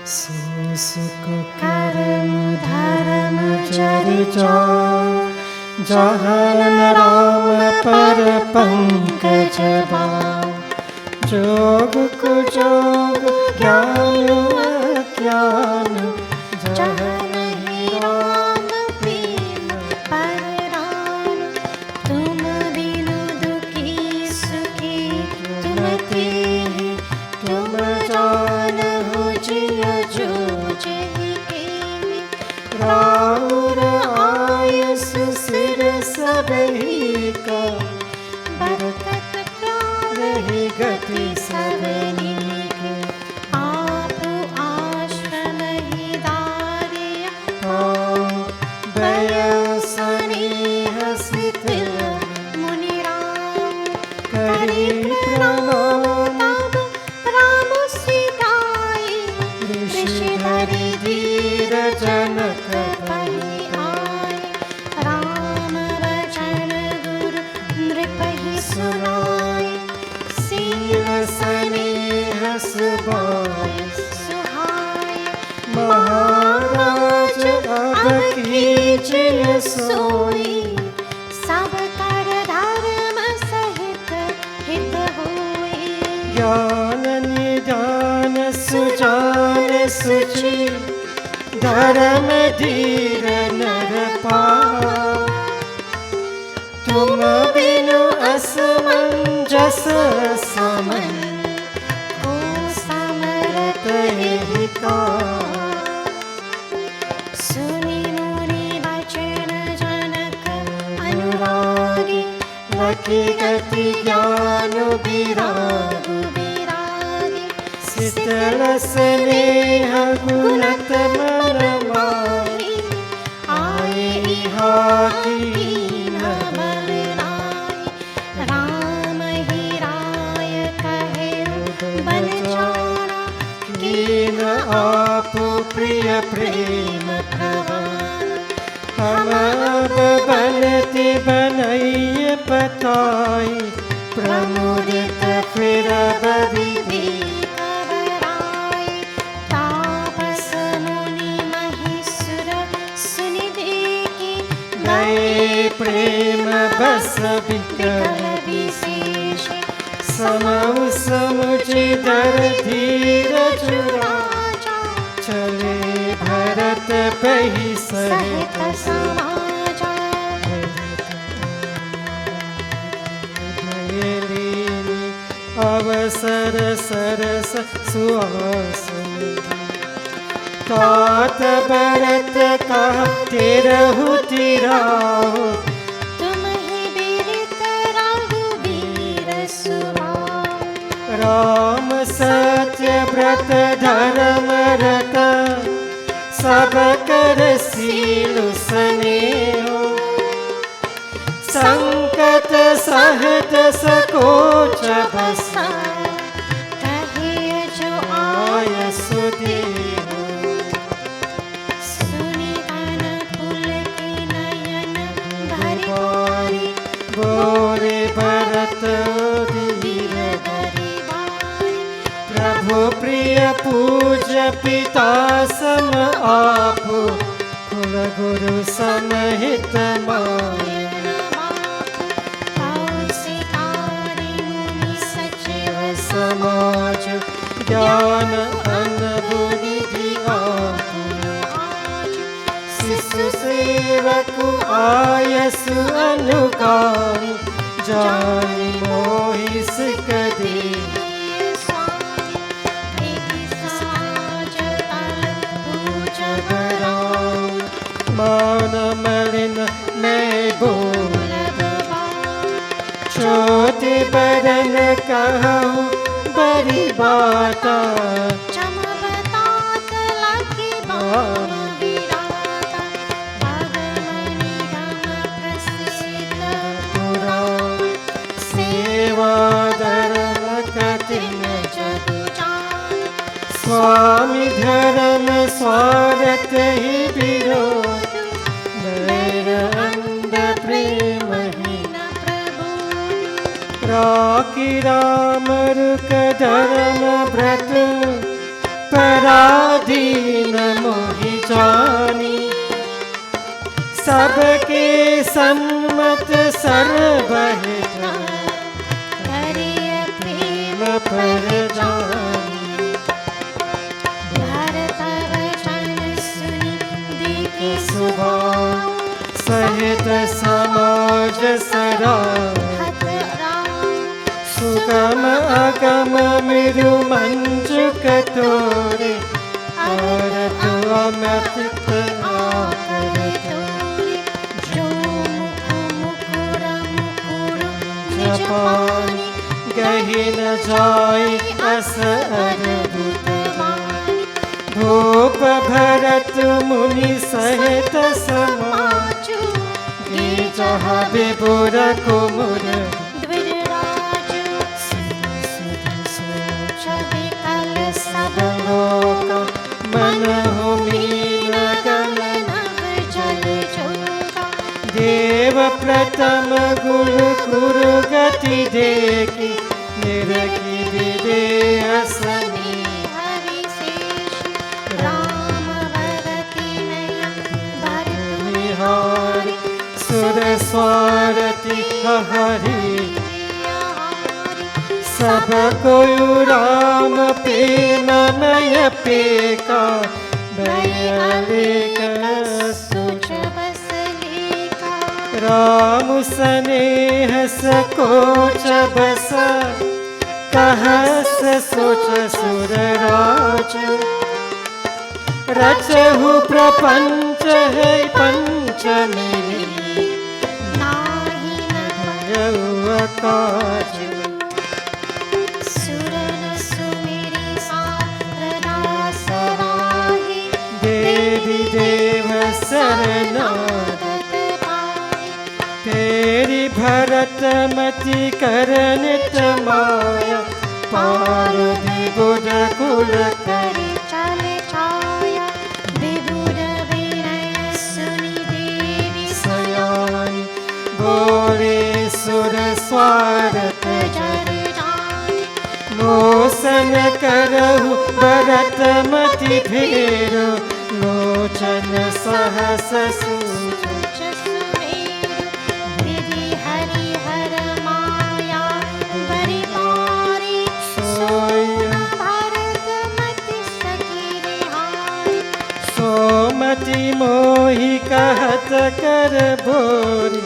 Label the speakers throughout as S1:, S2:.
S1: सुख कर्म धर्म चर्चा जहन राम पर पंकज बाम। जोग कुजोग ज्ञान अज्ञान जहन ही राम प्रेम पररान। तुम बिनु दुखी सुखी तुम तेहि तुम जानहु जिय जो जहि केहि। राउर आयस सिर सबहि का बरतत रही गति सबनी के। आप आश्रम ही दारिया बय स्नेह शिथिल मुनि राम। करि प्रणाम राम सिधाई ऋषि धरि धीर जनक पहि आए। राम वचन गुरु नृपहि सुनाए। सील स्नेह सुभाय सुहाय। महाराज अब कीजिए सोई सब कर धर्म सहित हित होई। ज्ञान निधान सुजान सुचि धर्म धीर नर पाओ। तुम बिनु असमंजस समन को समरत ही का। सुनि मुनि वचन जनक अनुरागी लखी गति ज्ञान विराग विरागी। शीतल स्नेह गुणत मन माही आए इहा कीन बलराई। राम ही राय कहे बलचारा कीन आप प्रिय प्रेम प्रवान। हम अब बनति बनैय बताई प्रमुदित फिरब विधि कबराई। तापस मुनि महीसुर सुनि देखि गए प्रेम बस विकल विशेष। समउ समुझि धर धीर जुराजा चले भरत पहि सहित समाजा। भयलीनि अवसर सरस सुहासन। तात भरत कहा तेरहु तिराहु। तुम ही बीरित रघुबीर सुभाऊ। राम सत्य व्रत धर्म रत सब कर सीलु स्नेहो। संकट सहत सकोच बसा कहे जो आय सुदेहो। सुनि तन पुलकि नयन भरि बारी बोरे भरत धीर धरि बारी। प्रभु प्रिय पूज्य पिता सम आपु कुल गुरु समहित माय। समाज ज्ञान अन्न बुद्धि आतुर आज। शिशु सेवक आयसु अनुगामी जानि मोहि सिक दे। स्वामी साज तल पूज बराम। मान मलिन मैं बोलब छोटे बदन कहूँ बड़ी बाता। चमबतात लखी बाम गिराता। भगवनी गम प्रसिद्ध पुराण। सेवा धर्म कठिन जगु जान। स्वामी धर्म स्वागत ही विरोध। वैर अंध प्रेम ही राखी राम रुक धर्म व्रत पराय
S2: दीन मोहि जानी, सबके सम्मत सर्वहित
S1: करे प्रेम
S2: पर जानी।
S1: भरत वचन सुनि देखि
S2: सुभाव सहित समाज सराहत, सुगम अगम मिरु मंजु कतोरे, अरत अमृत आकर
S1: तोरे। जो मुकुर मुकुर निज
S2: जपानी, गहि न जाय अस अद्भुत वाणी। धूप भरत मुनि सहित समाजु, गे जहाँ विभुर कुमुर
S1: द्विजराजु। छवि कल सब
S2: लोक, मन हुमीन गगन
S1: जल जोगा।
S2: देव प्रथम गुरु गुरु गति देखी, निरखी विदेह सनी
S1: हरिशेष राम भरति नयन भरत
S2: निहारी, सुर स्वारति हरि। सब कोई राम प्रेम मय पेका, भय
S1: सुच बस लेका।
S2: राम स्नेह सकोच बस, कहस सोच सुर राज। रचहु प्रपंच है पंच मेरी,
S1: नाही न
S2: भयउ अकाज।
S1: सुरन सुमेरी सारदा सराहि,
S2: देवी देव शरणागत
S1: पाहि।
S2: तेरी भरत मति करनित माया, पार्वती बुध कुल
S1: करि चले छाया। विदुर विनय सुनि देवी
S2: सयानी, बोले सुर स्वारत
S1: जर जानि।
S2: मोसन करहु भरत मति फेरो, लोचन सहस सूझ।
S1: सुच सुमेरु विधि हरिहर माया बरि पारि।
S2: सोय
S1: भरत मति सखी रिहाई।
S2: सोमति मोहि कहत कर भोरी,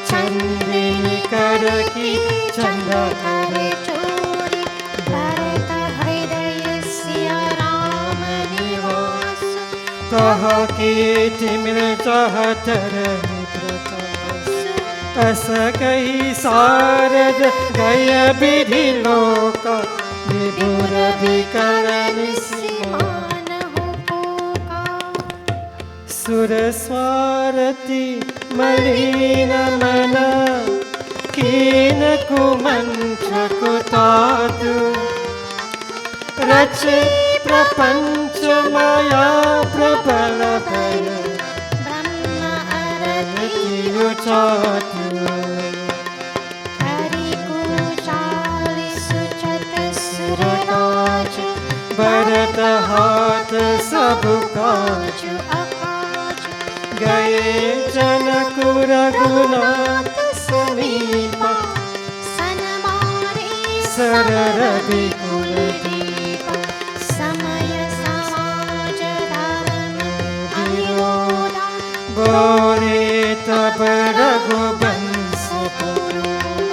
S2: चंद्रिनी कर की चंदा
S1: करे चोरी। भरत हृदय सिया राम निवास।
S2: कहा के तिमिर चाहतर प्रकाश। अस कही सारद गय विधि लोका, विभुर विकरण
S1: सिमान हो पोका।
S2: सुर स्वारति मलिन मन, कीन कुमंत्र कुतातु। रचे प्रपंच माया प्रबल भय,
S1: ब्रह्म अरति
S2: चातु।
S1: हरि कुचारि सुचत सुरराज।
S2: भरत हाथ सब काज,
S1: अकाज
S2: गए जनक रघुनाथ समीपा।
S1: सनमारे
S2: सर रवि कुल
S1: दीपा। समय समाज धर्म अविरोधा।
S2: बोले तब रघुवंश पुरोधा।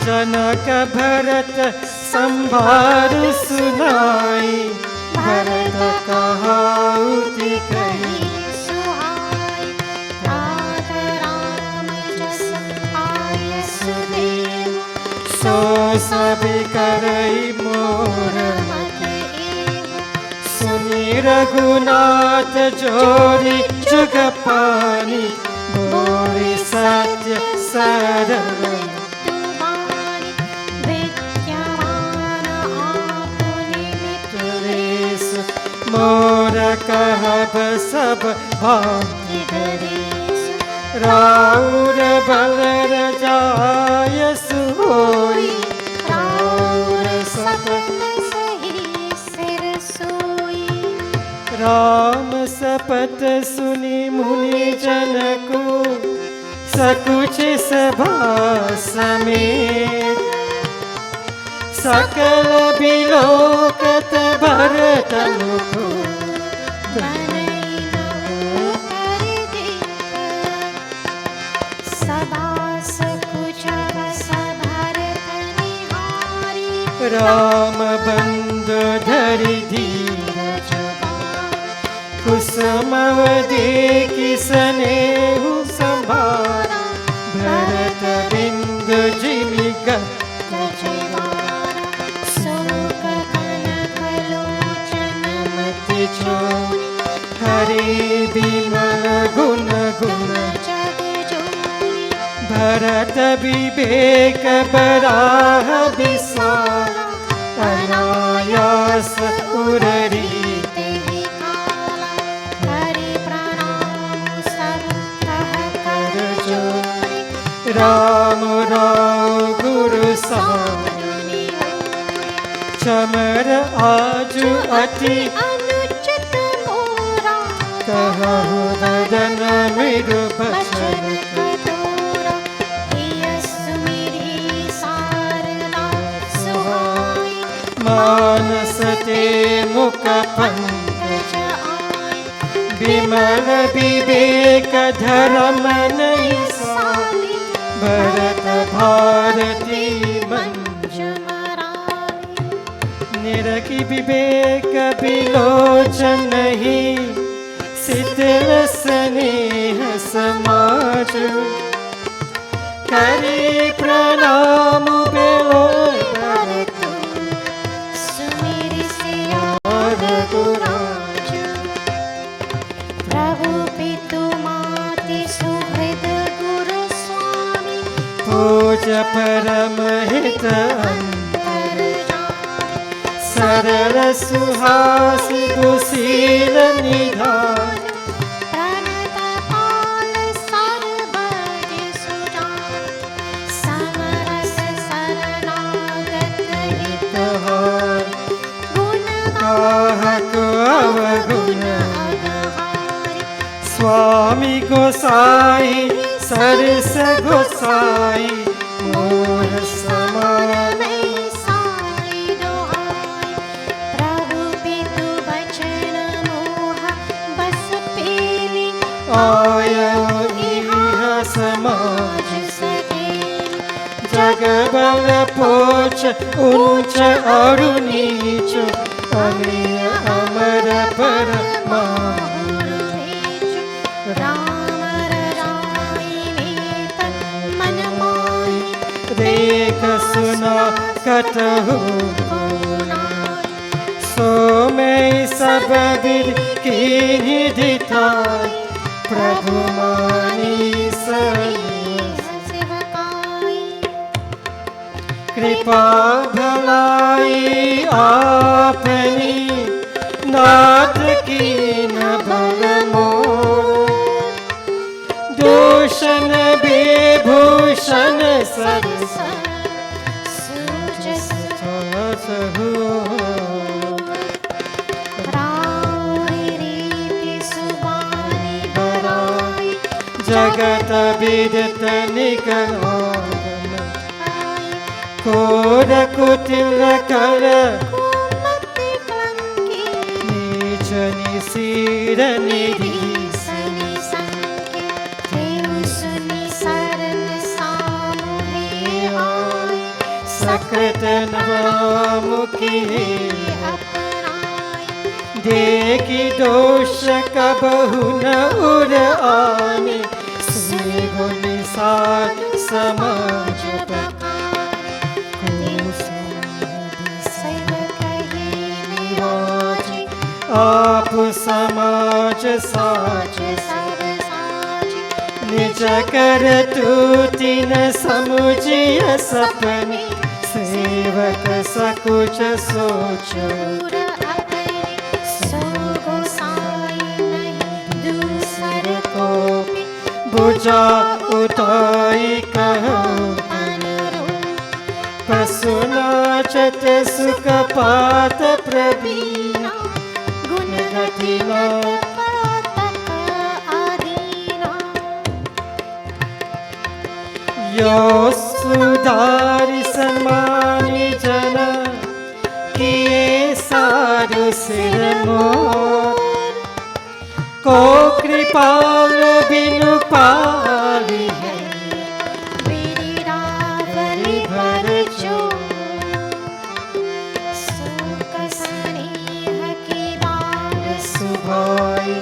S2: जनक भरत संभार सुनाई, भरत कहाउति कही।
S1: सुहाई तात राम जस आय सुदेव।
S2: सो सब करई मोर
S1: मत एव।
S2: सुनि रघुनाथ जोरी जुग पानी, बोले सत्य सरल
S1: तुम्हारी विद्यमान आपुनि
S2: तुरेश। मोर कहब सब भाग्य
S1: धरेश।
S2: राउर बल रजाय सुहोई, राउर सपन
S1: सही सिर सोई।
S2: राम सपत सुनि मुनि जन को सकुच सभा समेत सकल बिलोकत भरत मुखो राम बंधु धरि धीरज कुसुमव देखि स्नेहु संभारा भरत बिंदु जिमि मति छोड़ि हरि बिमल गुण गुण भरत विवेक बराह विसारा अनायास उररी राम राम गुरु सामने चमर आजु अति अनुचित मोरा कहु वदन मृदु बचन कठोरा यस्सु मेरी शारदा सुहाई मानस ते मुख पंकज आय विमल विवेक धर्म नहीं साली भरत भारती मंज मराली निरखि विवेक विलोचन नहीं शिथिल स्नेह समाज करी प्रणाम बेलो भरत सुमिरि सियावर गुराज प्रभु पितु माति सुहृद गुरु स्वामी पूज परम हित अंतर सरल सुहासी दुशील निधान प्रणत पाल सर्वज सुजान समरस शरणागत हितहार गुण गाहक अवगुण अगहारी स्वामी गोसाई सरस गोसाई मोर समान साई दोहाई प्रभु पितु बचन मोह बस पेली आयो इह समाज सकेली जगबल पोच ऊंच और नीच अमेय अमर पर माहुर भेच राम राई नेत मन माई देख सुना कटहु सो मैं सब विद कीन्हि दिताई प्रभु मानी सेवकाई कृपा भलाई आपनी नाथ की न बल मोर दूषण विभूषण सरस सूजस हो राई रीति सुबानी बराई जगत विदित निगम कोर कुटिल कर नीच निसीर निधि सकृत नाम की देखी दोष कबहु न उर आने सुनिगो निसार समाज आप समाज साज निज कर तूति न समुझिय सपने सेवक सकुच सोच बुझा उठाई कहो पशु नाचत सुख पात प्रवीणा गुण गति न
S1: पातक आदीना
S2: यो सुधारि सम्मानि जन किए साधु सिर मोर को कृपाल बिनु पावी है
S1: वीरावली भर जो सुख स्नेह की बाल
S2: सुभाई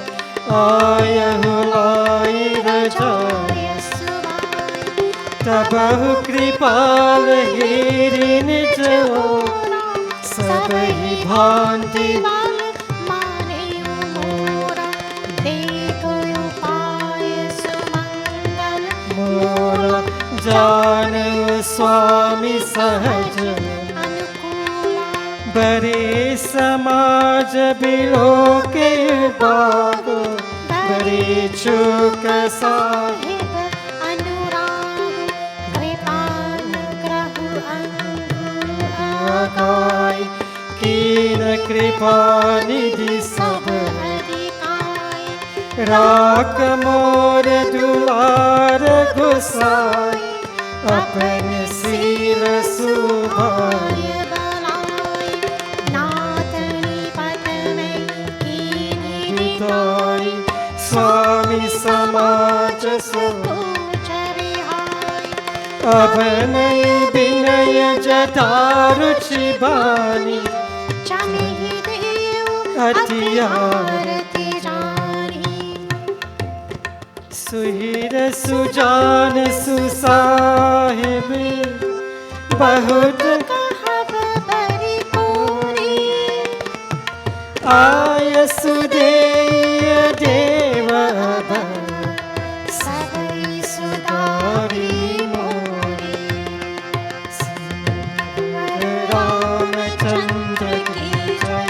S2: आयहु लाई रजाय
S1: सुभाई
S2: तबहु कृपाल हिरि निज ओरा सब ही भांति
S1: माने मोरा देखो उपाय सुमंगल
S2: मोरा जान स्वामी सहज
S1: अनुकूला
S2: बरे समाज बिलो के बाग बरे चुक
S1: साहिब अनुराग कृपानुग्रह
S2: गाय कीन कृपा निधि सब
S1: अधिकाय
S2: राख मोर दुलार घुसाई अपन सील सुभाई
S1: बलाय नाथ निपत में कीनी
S2: हिताई स्वामी समाज सब
S1: पूछ रिहाय
S2: अभनय विनय जटारुचि बानी
S1: चमहि देव
S2: अतियारति
S1: जानी
S2: सुहिर सुजान सुसाहिब बहुत
S1: कहब बरी पूरी
S2: आय सुदेय देव
S1: सबई सुधारी मोरी
S2: रामचंद्र की जय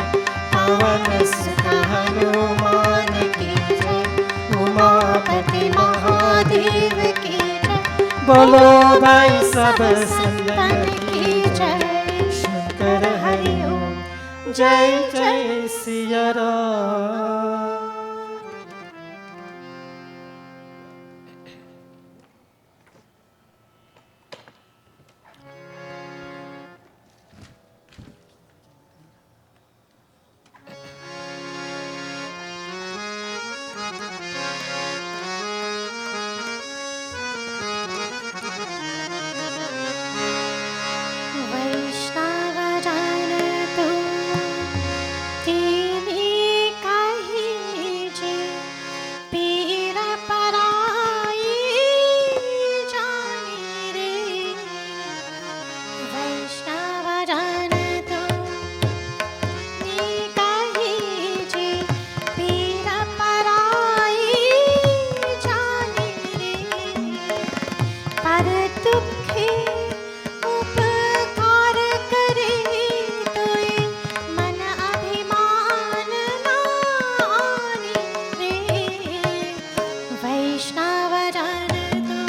S2: पवन सुत हनुमान की जय
S1: उमापति महादेव की जय
S2: बोलो भाई सब संतन
S1: की जय
S2: शंकर हरि ओम जय जय सिया राम।
S1: वैष्णव जन तू तेरी कही जे पीर पराई जानी रे वैष्णव जन तू तेरी कही जे पीर पराई जानी रे पर दुखी उपकार करे तोय मन अभिमान नानी रे वैष्णव जन तो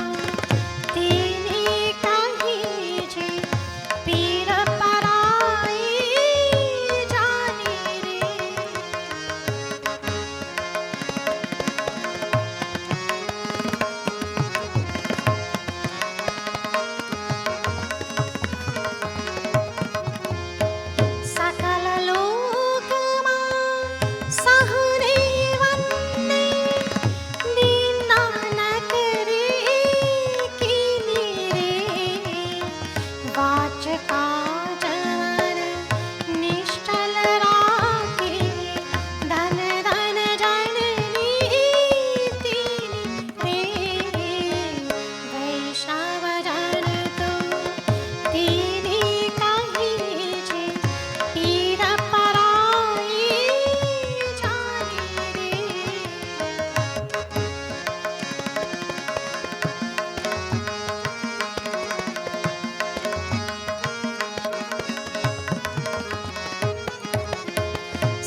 S1: तेरी कही जे पीर पराई जानी रे सकल लोकमा सहरे वन्ने दीनानक रे कीनी रे वाच काज वर निश्चल राखे धन धन जननी तीनी रे वैष्णव जन तो तेरी कही जे पीर पराई जानी रे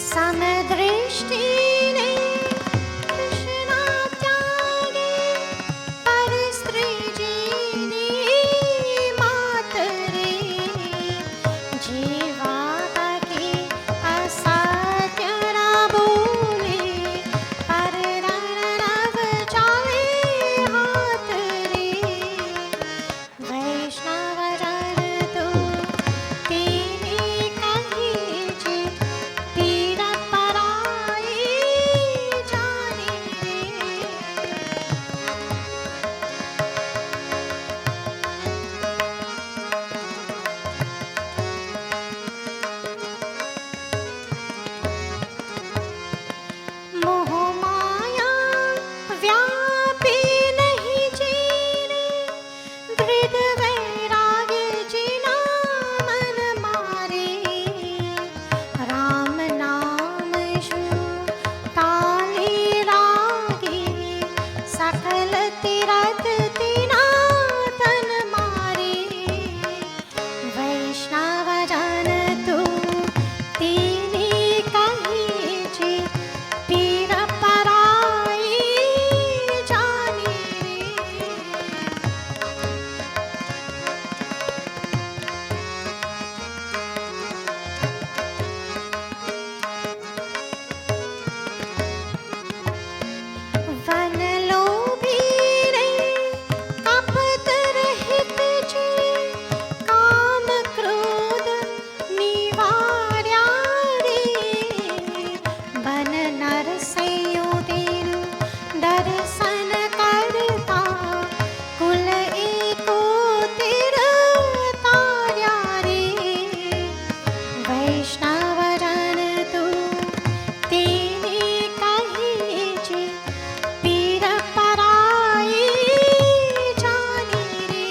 S1: समदृष्टि ने कृष्णा त्यागे पर स्त्री जीनी मात रे जीवा की असत्य राबो वैष्णव जन तू तेने कही जे पीर पराई जानी रे।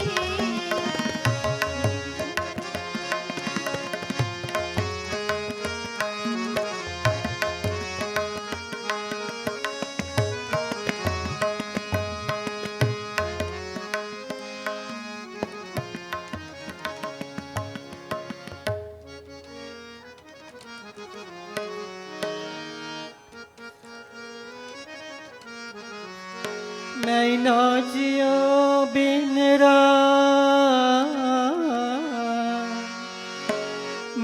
S2: मैं ना जियो बिन राम,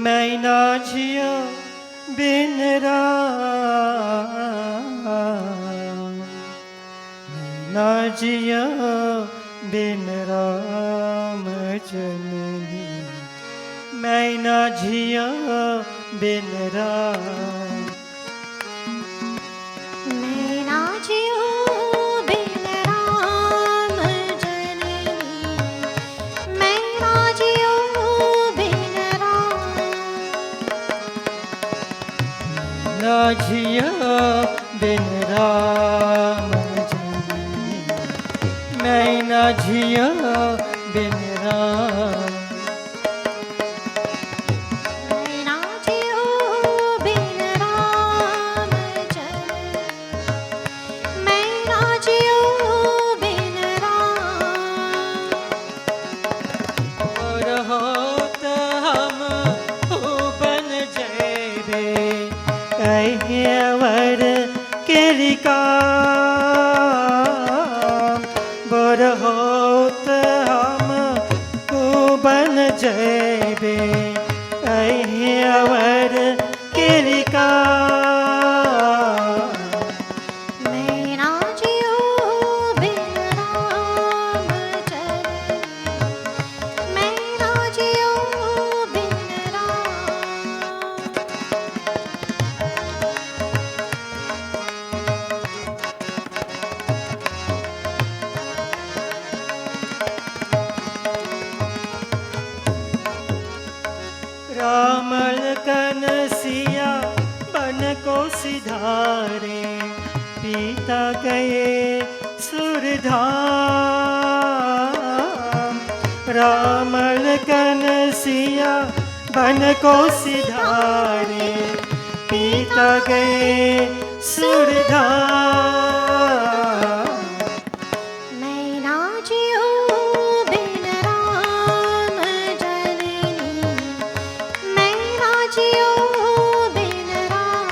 S2: मैं ना जियो बिन राम, मैं ना जियो बिन राम जननी, मैं ना जियो बिन राम।
S1: मैं ना जियो बिन राम जननी, मैं ना जियो बिन राम।
S2: ना जियो बिन राम जननी, मैं ना जियो बिन राम।
S1: मैं ना जियो बिन राम जननी, मैं ना जियो बिन राम।
S2: और होत हम बन जेबे अहिवर केरी काम, बोर होत हम बन जेबे अहिवर केरी काम।
S1: मैं ना जियो बिन राम जननी, मैं ना जियो बिन राम।
S2: राम लखन सिया बन को सिधारे, पीता गए सुरधाम। राम लखन सिया बन को सिधारे, पीता गए सुरधाम।
S1: मैं ना जियो बिन राम जननी, मैं ना जियो बिन राम।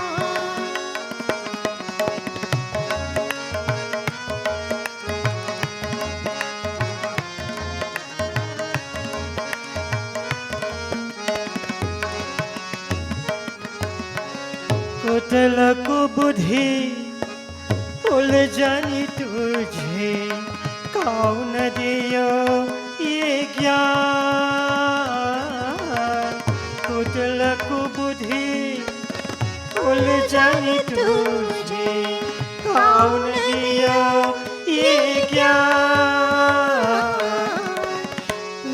S2: कुतल कुबुद्धि उलझनी तुझे, कौन दियो ये ज्ञान। कुतल कुबुद्धि उलझनी तुझे, कौन दियो ये ज्ञान।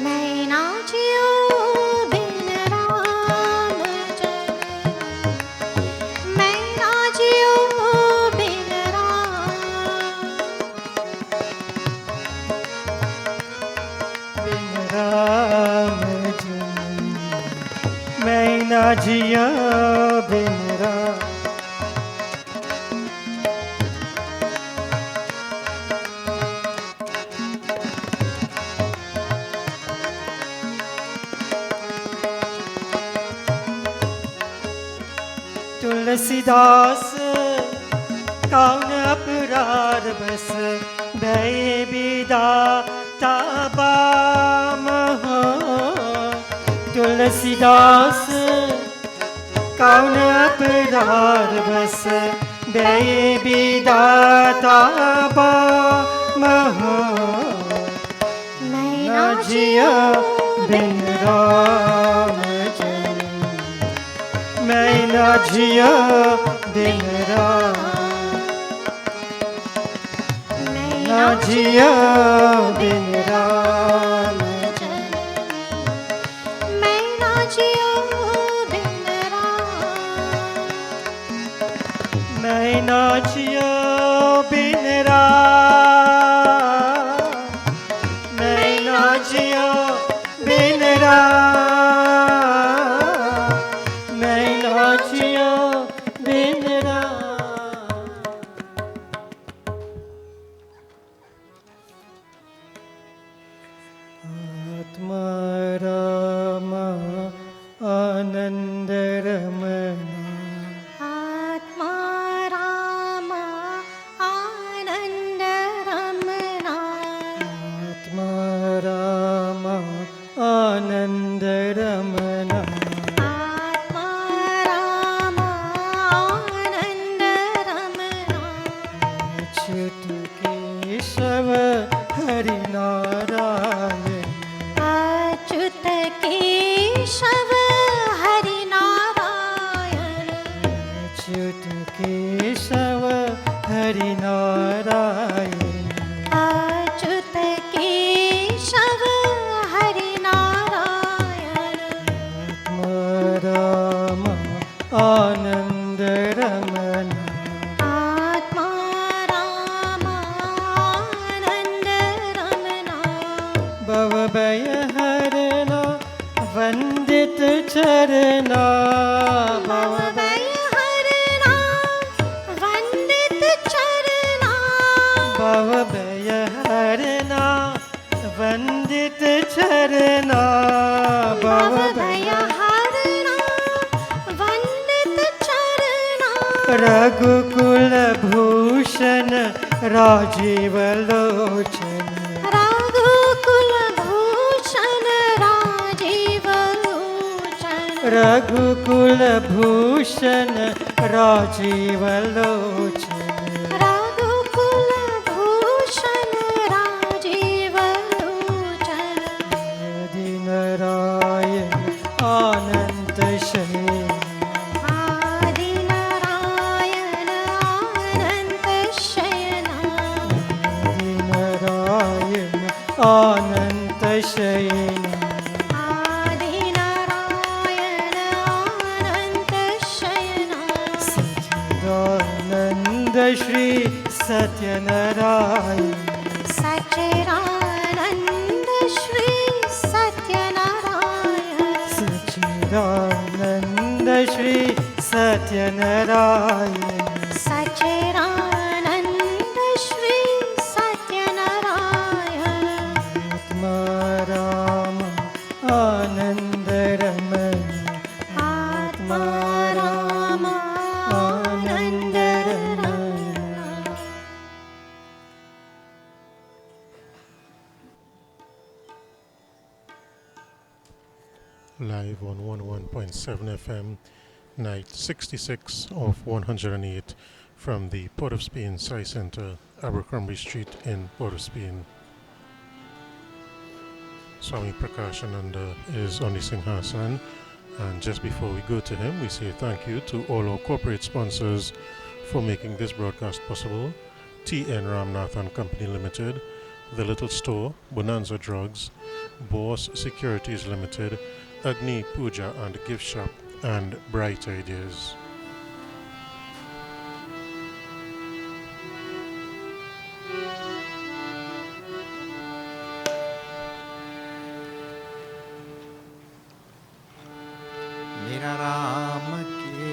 S1: मैं ना जियो बिन राम जननी, मैं ना जियो बिन राम।
S2: बिन राम जननी, मैं ना जियो बिन राम। तुलसीदास कौन अपराध बस, भय विदाता बाम हो। तुलसीदास कौन अपराध बस, भय विदाता बाम हो।
S1: मैं
S2: ना जियो बिन राम जननी, मैं ना जियो बिन राम।
S1: मैं
S2: ना जियो बिन राम।
S1: जननी, मैं ना जियो बिन
S2: ना जियो बिन राम, मैं ना जियो बिन राम, मैं ना जियो बिन राम। आत्मा राम आनंद रमना,
S1: आत्मा राम आनंद रमना,
S2: आत्मा राम आनंद रमना,
S1: आत्मा राम आनंद रमना,
S2: अच्युत केशव हरि नारायण,
S1: अच्युत केशव हरि नारायण,
S2: अच्युत केशव हरि नारायण,
S1: अच्युत केशव हरि नारायण,
S2: आत्मा राम आनंद रमना,
S1: आत्मा राम आनंद रमना,
S2: भवभय हरना वंदित चरना,
S1: भवभय हरना वंदित चरना,
S2: भवभय हरना वंदित चरना,
S1: भवभय हरना वंदित चरना,
S2: रघुकुल भूषण राजीव लोचन,
S1: रघुकुल भूषण राजीव लोचन,
S2: रघुकुल भूषण राजीव लोचन,
S1: रघुकुल भूषण राजीव लोचन,
S2: आदि नारायण अनंत शयन,
S1: आदि नारायण अनंत शयना,
S2: आदि नारायण अनंत शयन,
S1: आदि नारायण अनंत शयना,
S2: सच्चिदानंद श्री सत्यनारायण,
S1: सच्चिदानंद श्री सत्यनारायण,
S2: सच्चिदानंद श्री सत्यनारायण,
S1: सच्चिदानंद श्री सत्यनारायण,
S2: आत्मा राम आनंद रमन,
S1: आत्मा राम आनंद Ramna.
S3: Live on 101.7 FM, night 66 of 108 from the Port of Spain Sai Center, Abercrombie Street in Port of Spain. Swami Prakashananda is on the Singhasan, and just before we go to him, we say thank you to all our corporate sponsors for making this broadcast possible: T.N. Ramnath and Company Limited, The Little Store, Bonanza Drugs, Boss Securities Limited, Agni Puja and Gift Shop, and Bright Ideas.
S4: मेरा राम के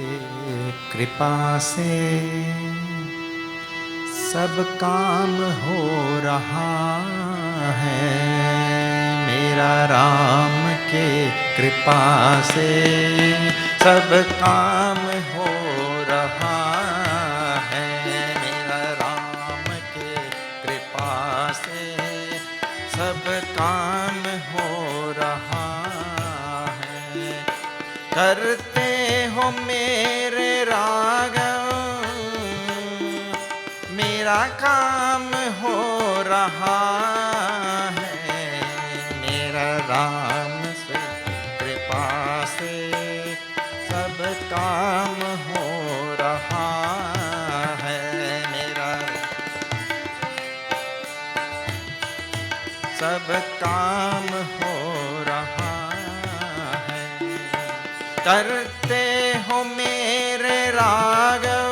S4: कृपा से सब काम हो रहा है, मेरा राम के कृपा से सब काम हो रहा है, मेरा राम के कृपा से सब काम हो रहा है। करते हो मेरे राघव, मेरा काम हो रहा है, मेरा राम से कृपा से सब काम हो रहा है, मेरा सब काम हो रहा है। करते हो मेरे राघव,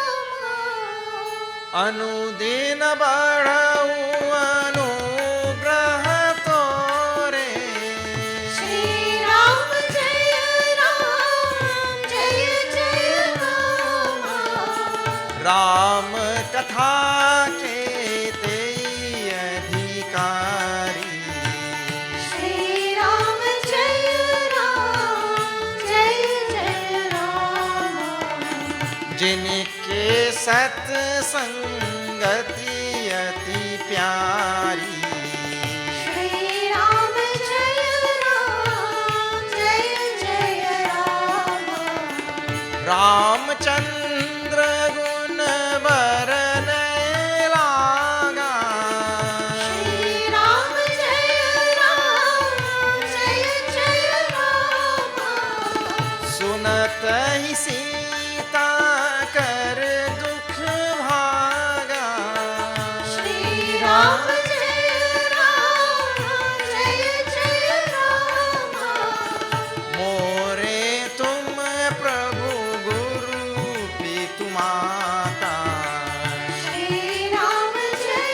S4: अनुदिन बढ़ऊ अनुग्रह तोरे।
S1: श्री राम जय राम।
S4: राम कथा के तेई अधिकारी।
S1: श्री राम जय राम।
S4: जिनके सत्संगति अति प्यारी।
S1: श्री राम जय राम।
S4: रामचंद्र गुण बरन लागा।
S1: श्री राम जय राम।
S4: सुनत ही सीता कर दुख भागा।
S1: श्री राम जय राम।
S4: मोरे तुम प्रभु गुरु पितु माता।
S1: श्री राम जय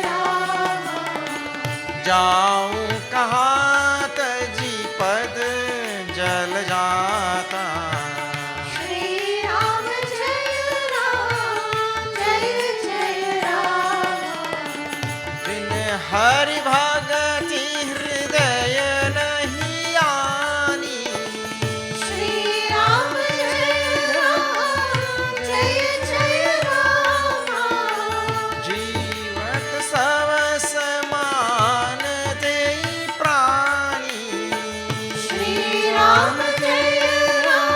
S1: राम।
S4: जाऊं कहाँ तजी पद जल जाता।
S1: श्री राम जय राम।
S4: बिन हरि भगति हृदय नहीं आनी।
S1: श्री राम जय राम।
S4: जीवत सब समान देई प्राणी।
S1: श्री राम जय राम।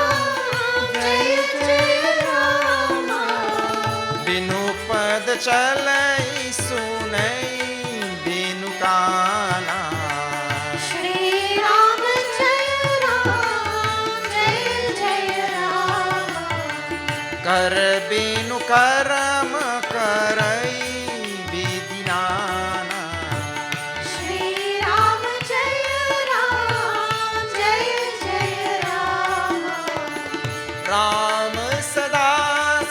S4: बिनु पद चलई सुनई बिनु काना।
S1: श्री राम जय राम।
S4: कर बिनु कर्म करई विधि नाना।
S1: श्री राम जय राम।
S4: राम सदा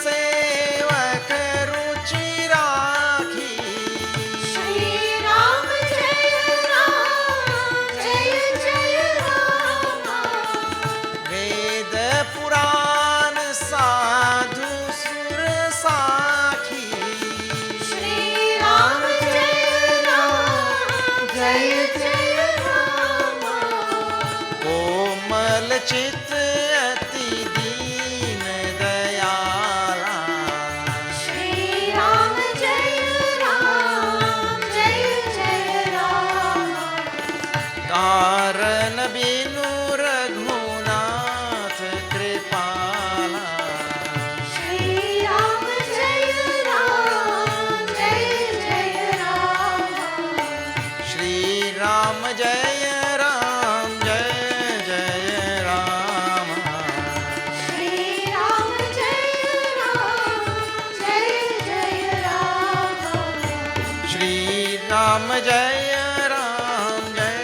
S4: सेवक रुचि राखी।
S1: श्री राम जय राम।
S4: वेद पुराण साधु सुर साखी।
S1: श्री राम जय राम।
S4: कोमल चित अति दीन दयाला।
S1: श्री राम जय राम।
S4: कारण बिनु रघुनाथ कृपाला।
S1: श्री राम जय राम।
S4: श्री राम जय राम जय जय राम।
S1: श्री राम जय राम।
S4: श्री राम जय राम जय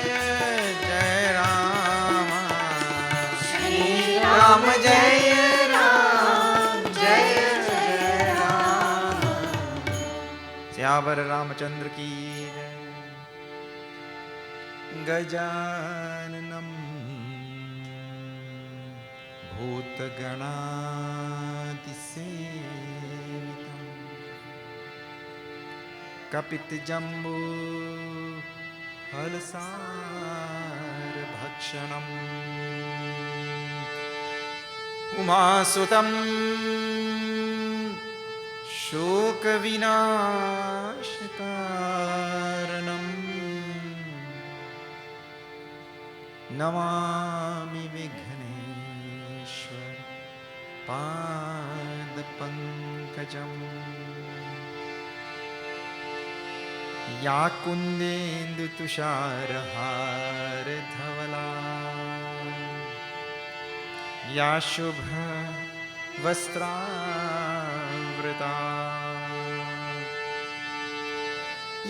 S4: जय राम।
S1: श्री
S4: राम जय राम जय जय राम। श्यावर रामचंद्र की जय। गजाननं भूतगणातिसेवितं कपितजम्बू फलसारभक्षणम् उमासुतं शोकविनाशकारणम् नमामि विघ्नेश्वर पादपङ्कजम्। या कुन्देन्दुतुषारहारधवला या शुभवस्त्रावृता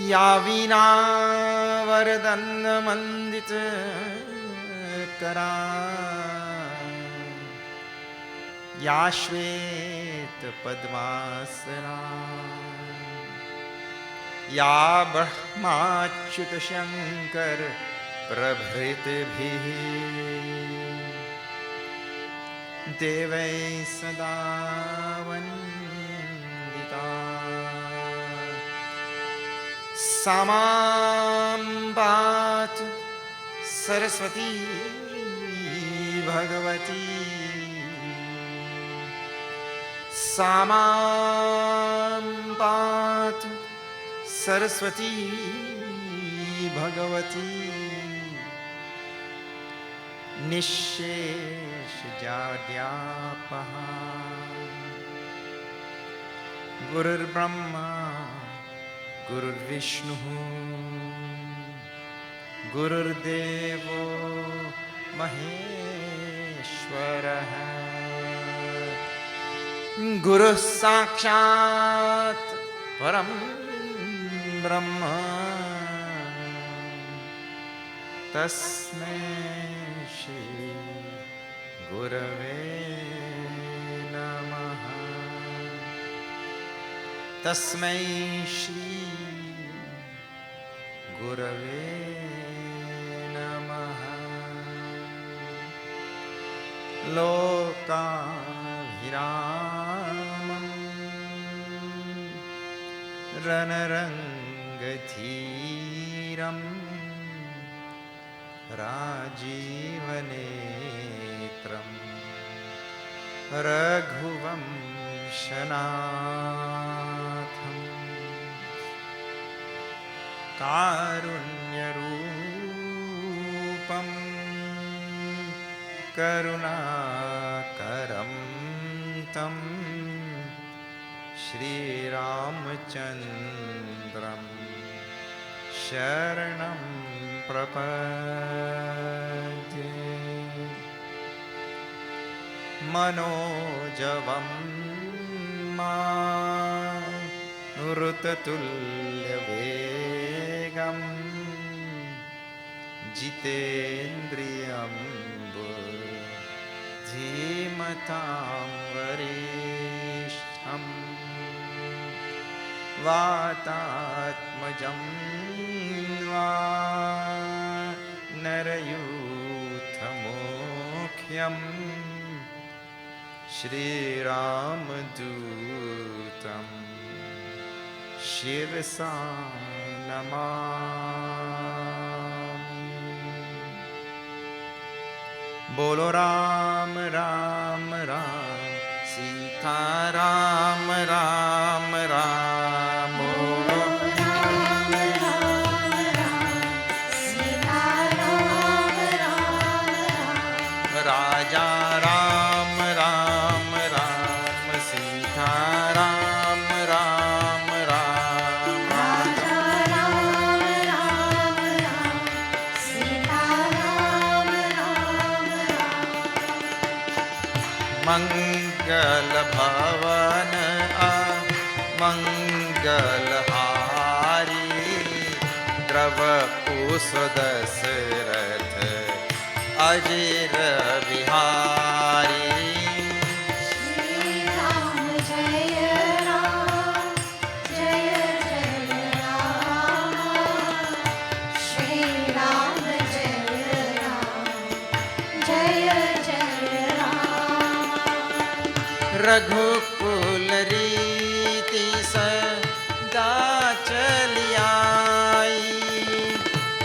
S4: या वीणावरदन्नमण्डितकरा या श्वेत पद्मासना या ब्रह्माच्युत शंकर प्रभृतिभिः देवै सदा वन्दिता समां पातु सरस्वती भगवती समां पातु सरस्वती भगवती निःशेष जाड्यापः गुरुर्ब्रह्मा गुरुर्विष्णुः गुरुर्देवो महेश्वरः गुरुः साक्षात् परं ब्रह्म तस्मै श्री गुरवे नमः तस्मै श्री गुरवे नमः लोकाभिरामं रणरङ्गधीरं राजीवनेत्रं रघुवंशनाथं कारुण्यरूपं करुणाकरं तं श्रीरामचन्द्रं शरणं प्रपद्ये मनोजवं मारुततुल्यवेगं जितेन्द्रियं बुद्धिमतां वरिष्ठं वातात्मजं नरयूथमुख्यं श्रीरामदूतं शिरसा नमामि। बोलो राम राम राम सीता राम राम राम बोलो राजा राम राम राम सीता राम राम राम राजा मंगल भवन मंगलहारी द्रवपुष दशरथ अजिर बिहारी
S1: श्री राम जय राम श्री राम जय राम
S4: रघुकुल रीति सदा चलियाई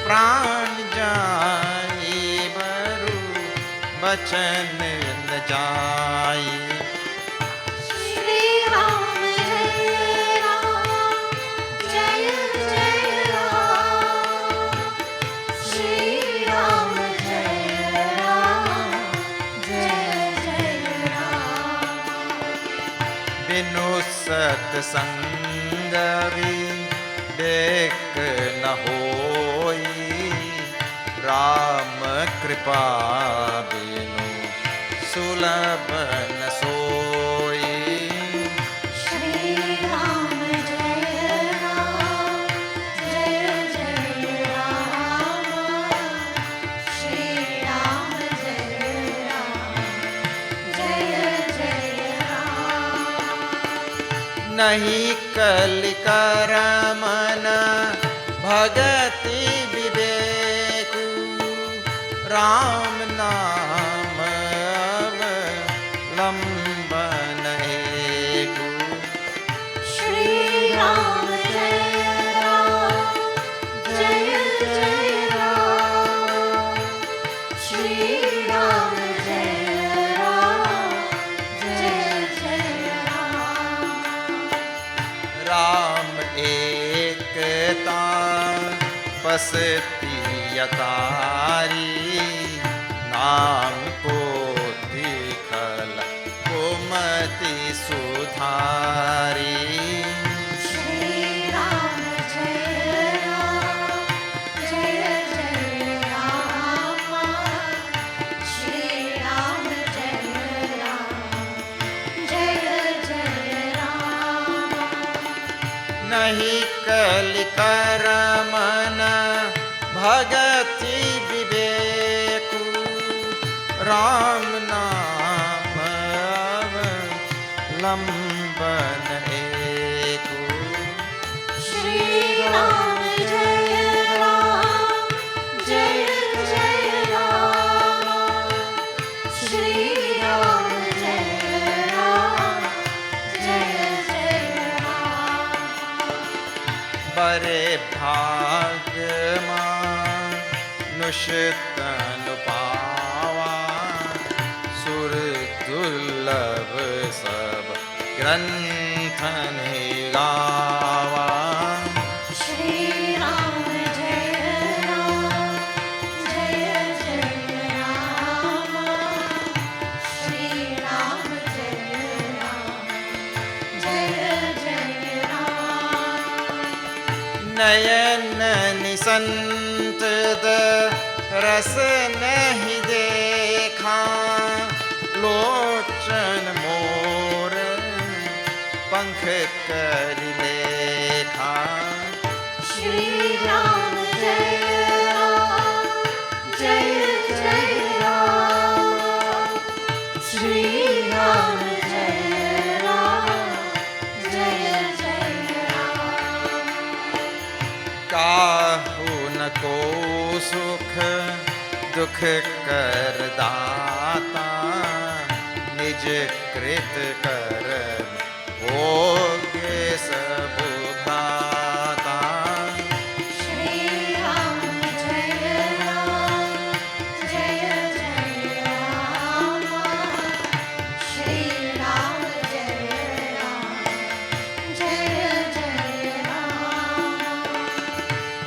S4: प्राण जाई बरु बचन न जाई
S1: श्री राम जय राम श्री राम जय राम
S4: बिनु सत्संग देख न होई राम कृपा बिनु सुलभ न सोई
S1: श्री राम जय राम श्री राम जय
S4: नहीं कलिकर मन भगति विवेकु राम नाम अवलंबन एकु।
S1: श्री राम जय राम जय जय राम। श्री राम जय राम जय जय राम।
S4: राम एकता पसती यतारी नाम को दिखल कुमति सुधारी।
S1: श्री राम जय राम जय जय राम। श्री राम जय राम जय जय राम।
S4: नहीं कलिकर मन भगति विवेकु राम नाम अवलंबन एकु।
S1: श्री राम जय राम जय जय राम। श्री राम जय राम जय जय राम।
S4: बरे भाग्य मानुष तनु पावा सुर दुर्लभ सब ग्रंथन गावा।
S1: श्री राम जय राम जय जय राम। श्री राम जय राम जय जय राम।
S4: नयन निसंतद रस नहीं देखा लोचन मोर पंख कर लेखा।
S1: श्री राम जय राम जय जय राम। श्री राम जय राम जय जय राम।
S4: काहू न को सुख दुख कर दाता निज कृत कर भोग सब भाता।
S1: श्री राम जय राम जय जय राम। श्री राम जय राम जय जय राम।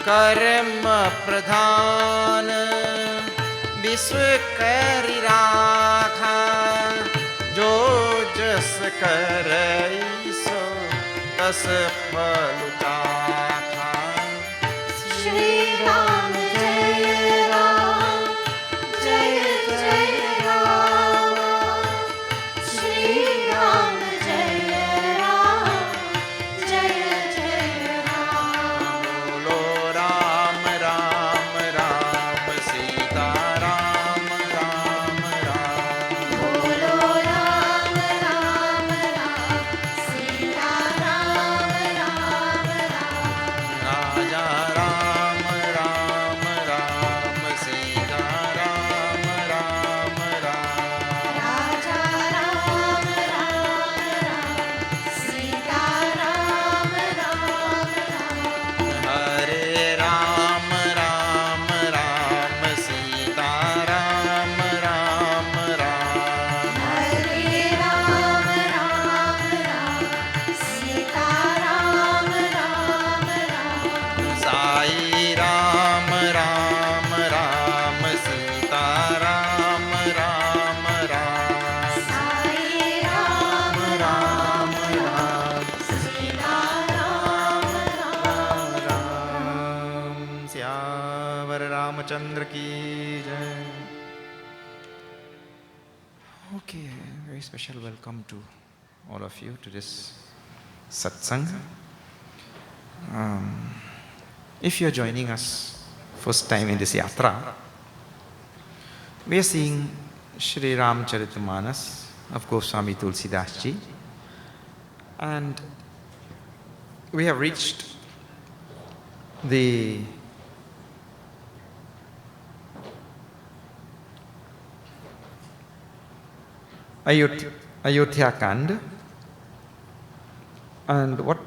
S4: कर्म प्रधान विश्व कर राखा जो जस करई सो तस फल चाखा।
S1: श्री राम जय राम जय जय राम। श्री राम जय राम जय जय राम।
S4: बोलो राम राम राम सीता राम राम राम।
S1: बोलो राम राम राम सीता राम राम राम।
S4: राजा राम राम राम सीता राम राम राम।
S1: राजा राम राम राम सीता राम राम राम।
S4: हरे राम राम राम सीता राम राम राम।
S1: हरे राम राम राम सीता राम राम राम।
S4: साई राम राम राम सीता राम राम राम।
S1: साई राम
S4: राम राम
S1: सीता राम राम
S4: राम। श्यावर रामचंद्र की जय। Okay, very special welcome to all of you to this satsang. If you are joining us first time in this yatra, we are seeing Shri Ramcharitmanas of Goswami Tulsidas ji, and we have reached the Ayodhya Kaanda. And what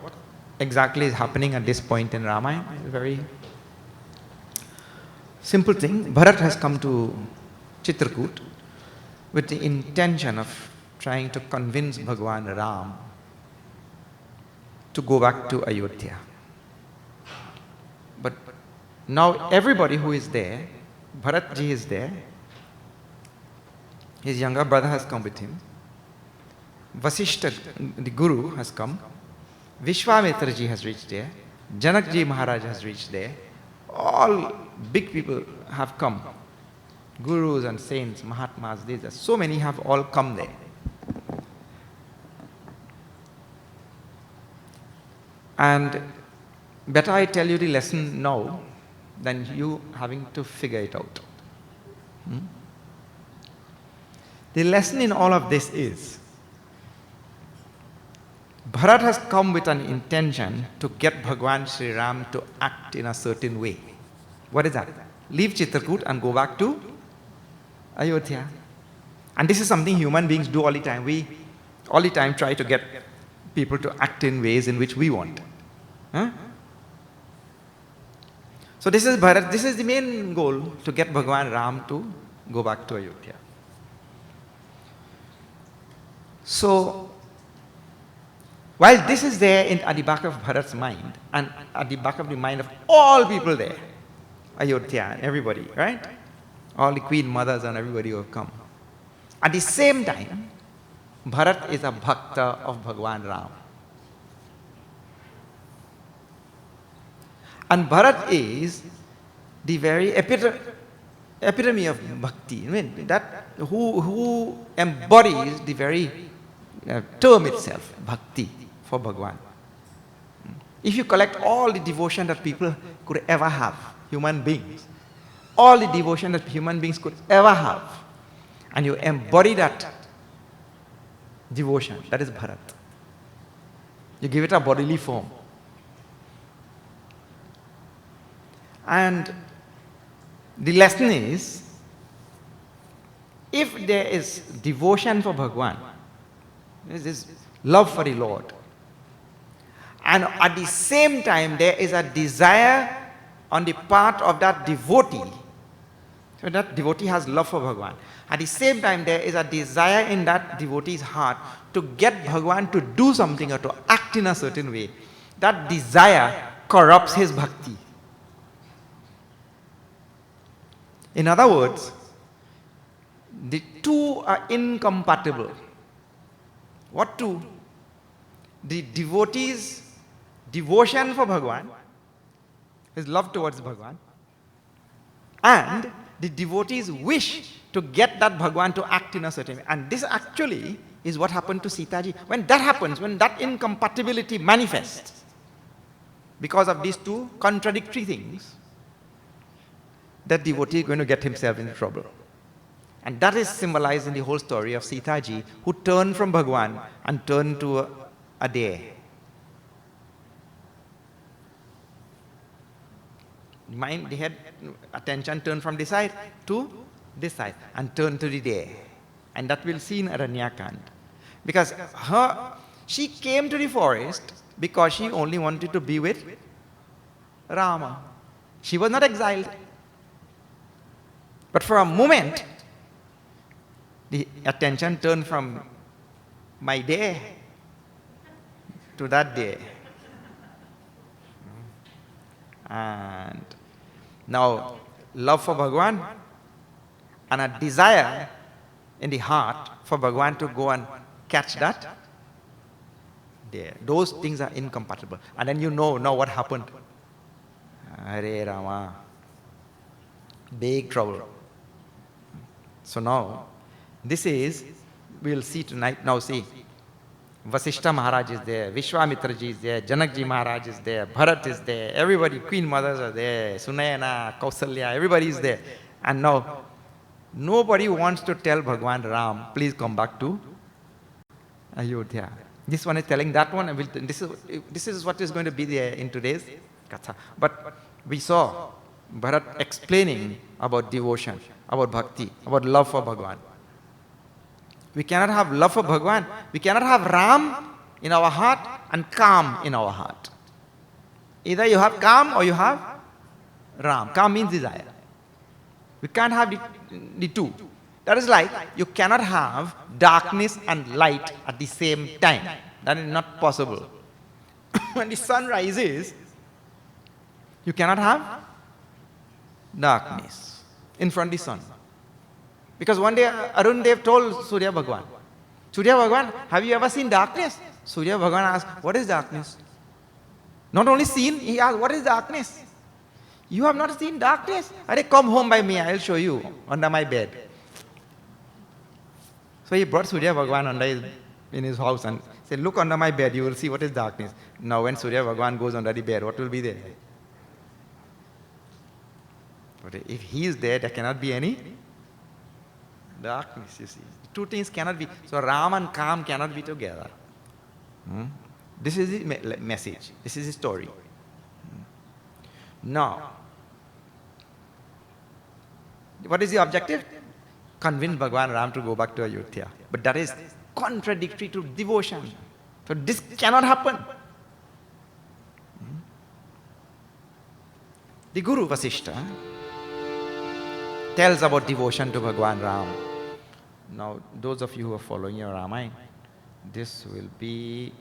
S4: exactly is happening at this point in Ramayana is a very simple thing. Bharat has come to Chitrakoot with the intention of trying to convince Bhagwan Ram to go back to Ayodhya. But now everybody who is there, Bharat ji is there, his younger brother has come with him, Vasishta, the Guru, has come, Vishwamitra ji has reached there, Janak ji Maharaj has reached there, all big people have come. Gurus and saints, Mahatmas, these are so many have all come there. And better I tell you the lesson now than you having to figure it out. The lesson in all of this is Bharat has come with an intention to get Bhagwan Sri Ram to act in a certain way. What is that? Leave Chitrakoot and go back to Ayodhya. And this is something human beings do all the time. We all the time try to get people to act in ways in which we want. So this is Bharat, this is the main goal, to get Bhagwan Ram to go back to Ayodhya. So, while this is there at the back of Bharat's mind, and at the back of the mind of all people there, Ayodhya and everybody, right? All the queen mothers and everybody who have come. At the same time, Bharat is a bhakta of Bhagwan Ram. And Bharat is the very epitome of bhakti. I mean, that who embodies the very term itself, bhakti, for Bhagwan. If you collect all the devotion that people could ever have, human beings, all the devotion that human beings could ever have, and you embody that devotion, that is Bharat. You give it a bodily form. And the lesson is, if there is devotion for Bhagwan, there is this love for the Lord, and at the same time there is a desire on the part of that devotee, so that devotee has love for Bhagwan, at the same time there is a desire in that devotee's heart to get Bhagwan to do something or to act in a certain way, that desire corrupts his bhakti. In other words, the two are incompatible. What two? The devotee's devotion for Bhagwan, his love towards Bhagwan, and the devotee's wish to get that Bhagwan to act in a certain way. And this actually is what happened to Sita ji. When that happens, when that incompatibility manifests, because of these two contradictory things, that devotee is going to get himself into trouble. And that is symbolized in the whole story of Sita ji, who turned from Bhagwan and turned to a day. Mind, they had attention turned from this side to this side and turned to the day. And that we'll see in Aranyakand. Because she came to the forest because she only wanted to be with Rama. She was not exiled. But for a moment, the attention turned from my day to that day. And now, love for Bhagwan and a desire in the heart for Bhagwan to go and catch that day. Those things are incompatible. And then you know now what happened. Hare Rama. Big trouble. So now, this is, we'll see tonight, now see, Vasishta Maharaj is there, Vishwamitra ji is there, Janak ji Maharaj is there, Bharat is there, everybody, queen mothers are there, Sunayana, Kausalya, everybody is there. And now, nobody wants to tell Bhagwan Ram, please come back to Ayodhya. This one is telling that one. This is what is going to be there in today's katha. But we saw Bharat explaining about devotion, about bhakti, about love for Bhagwan. We cannot have love for Bhagwan. We cannot have Ram in our heart and Kam in our heart. Either you have Kam or you have Ram. Kam means desire. We can't have the two. That is like you cannot have darkness and light at the same time. That is not possible. When the sun rises, you cannot have darkness in front of the sun. Because one day Arun Dev told Surya Bhagwan, Surya Bhagwan, have you ever seen darkness? Surya Bhagwan asked, what is darkness? Not only seen, he asked, what is darkness? You have not seen darkness? Arey, come home by me, I will show you under my bed. So he brought Surya Bhagwan in his house and said, look under my bed, you will see what is darkness. Now when Surya Bhagwan goes under the bed, what will be there? But if he is there, there cannot be any darkness, you see. Two things cannot be. So Ram and Kam cannot be together. This is the message. This is the story. Now, what is the objective? Convince Bhagwan Ram to go back to Ayodhya. But that is contradictory to devotion. So this cannot happen. The Guru Vasishtha tells about devotion to Bhagwan Ram. Now, those of you who are following your Ramayana, this will be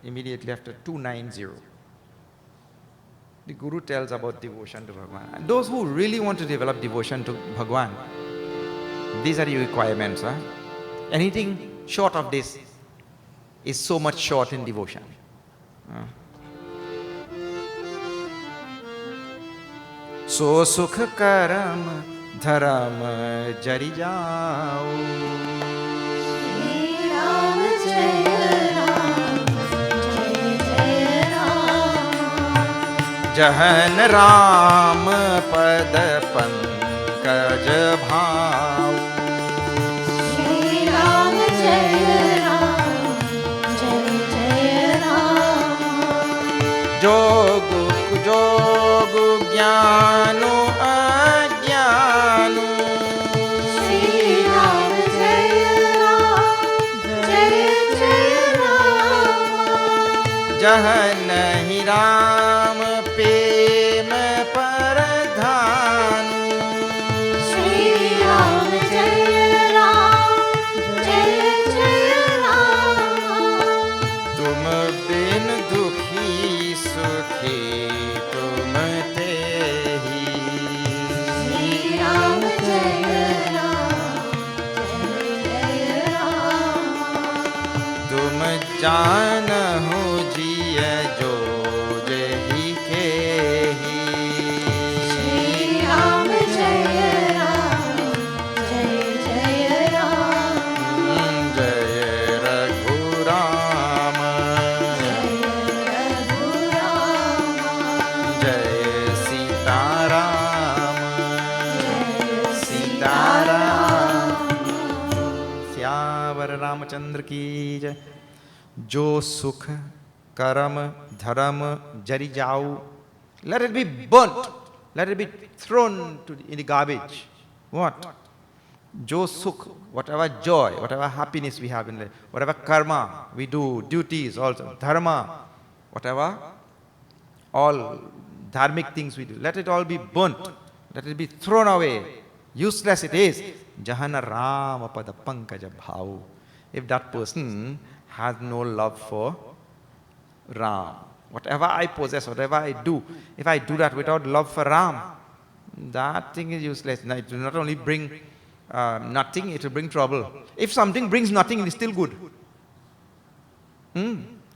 S4: immediately after 290. The Guru tells about devotion to Bhagwan. And those who really want to develop devotion to Bhagwan, these are the requirements. Anything short of this is so much short in devotion. So sukh karam dharam jari jao.
S1: Shri Ram Jai Ram, Jai Ram.
S4: Jahan Ram pad pankaj bhav.
S1: Shri Ram Jai Ram, Jai Ram.
S4: Jogu jogu jnanu ajnanu.
S1: Shri Ram Jai Ram, Jai Ram.
S4: Jahan nahi Ram prem pardhanu.
S1: Shri Ram Jai Ram, Jai Ram.
S4: Tum bin dukhi sukhi tum tehi.
S1: Shri Ram Jai Ram, Jai Ram.
S4: तुम जानहु जिय जो जही केही।
S1: Shri Ram Jai Ram, Jai Ram.
S4: जय रघुराम जय सीताराम सीताराम। श्यावर रामचंद्र की जय। जो सुख कर्म धर्म जरी जाऊ, let it be burnt, let it be thrown in the garbage. What? Jo sukh, whatever joy, whatever happiness we have in life, whatever karma we do, duties also, dharma, whatever, all dharmic things we do, let it all be burnt, let it be thrown away. Useless it is. Jahana Rama pada pankaja bhav. If that person has no love for Ram, whatever I possess, whatever I do, if I do that without love for Ram, that thing is useless. Now, it will not only bring nothing, it will bring trouble. If something brings nothing, it is still good.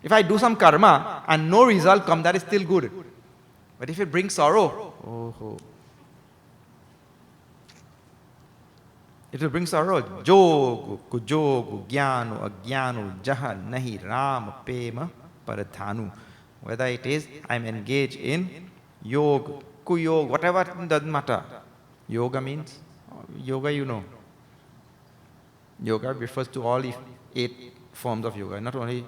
S4: If I do some karma and no result come, that is still good. But if it brings sorrow, it will bring sorrow. Jogu, kujogu, jnanu, ajnanu, jaha, nahi, ram, pema, paradhanu. Whether it is, I am engaged in yoga, kuyog, whatever, doesn't matter. Yoga means, yoga you know. Yoga refers to all 8 forms of yoga, not only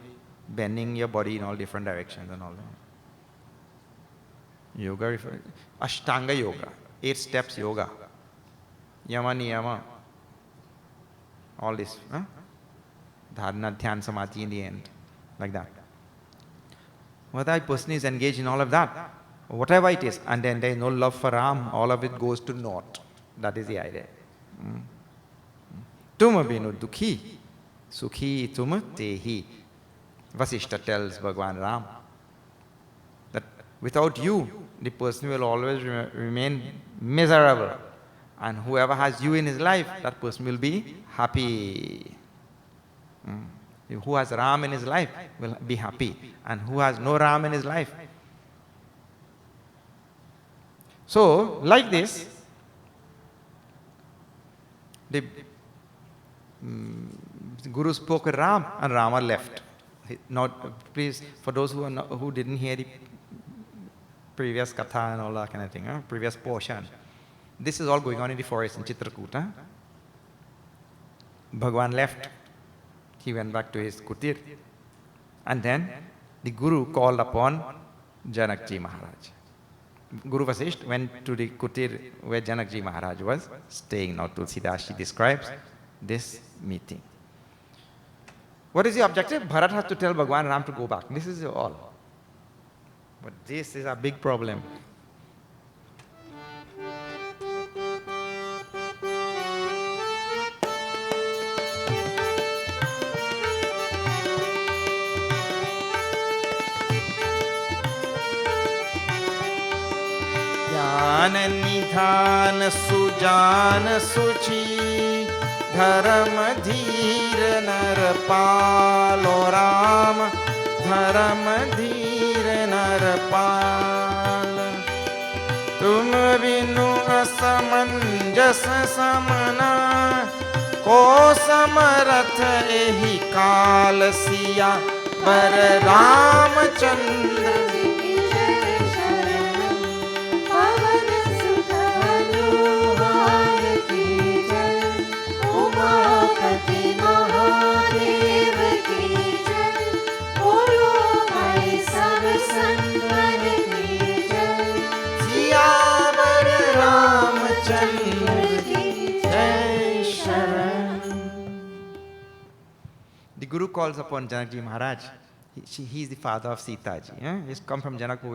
S4: bending your body in all different directions and all that. Yoga, Ashtanga yoga, 8 steps yoga, Yama Niyama, all this, Dharana, Dhyan, Samadhi in the end, like that. Whether a person is engaged in all of that, whatever it is, and then there is no love for Ram, all of it goes to naught. That is the idea. Tum binu dukhi, sukhi tum tehi. Vasishta tells Bhagwan Ram that without you, the person will always remain miserable. And whoever has you in his life, that person will be happy. Who has Ram in his life will be happy. And who has no Ram in his life. So, like this, the Guru spoke with Ram and Rama left. Now, please, for those who didn't hear the previous katha and all that kind of thing, previous portion, this is all going on in the forest in Chitrakuta. Bhagwan left. He went back to his kutir. And then the Guru called upon Janakji Maharaj. Guru Vasisht went to the kutir where Janakji Maharaj was staying. Now Tulsidas describes this meeting. What is the objective? Bharat has to tell Bhagwan Ram to go back. This is all. But this is a big problem. ज्ञान निधान सुजान सुचि धर्म धीर नर पालो राम धर्म धीर नर पाल तुम बिनु असमंजस समना को समरथ एहि काल सिया बर Ramchandra The Guru calls upon Janakji Maharaj. He is the father of Sita ji. He's come from Janakpur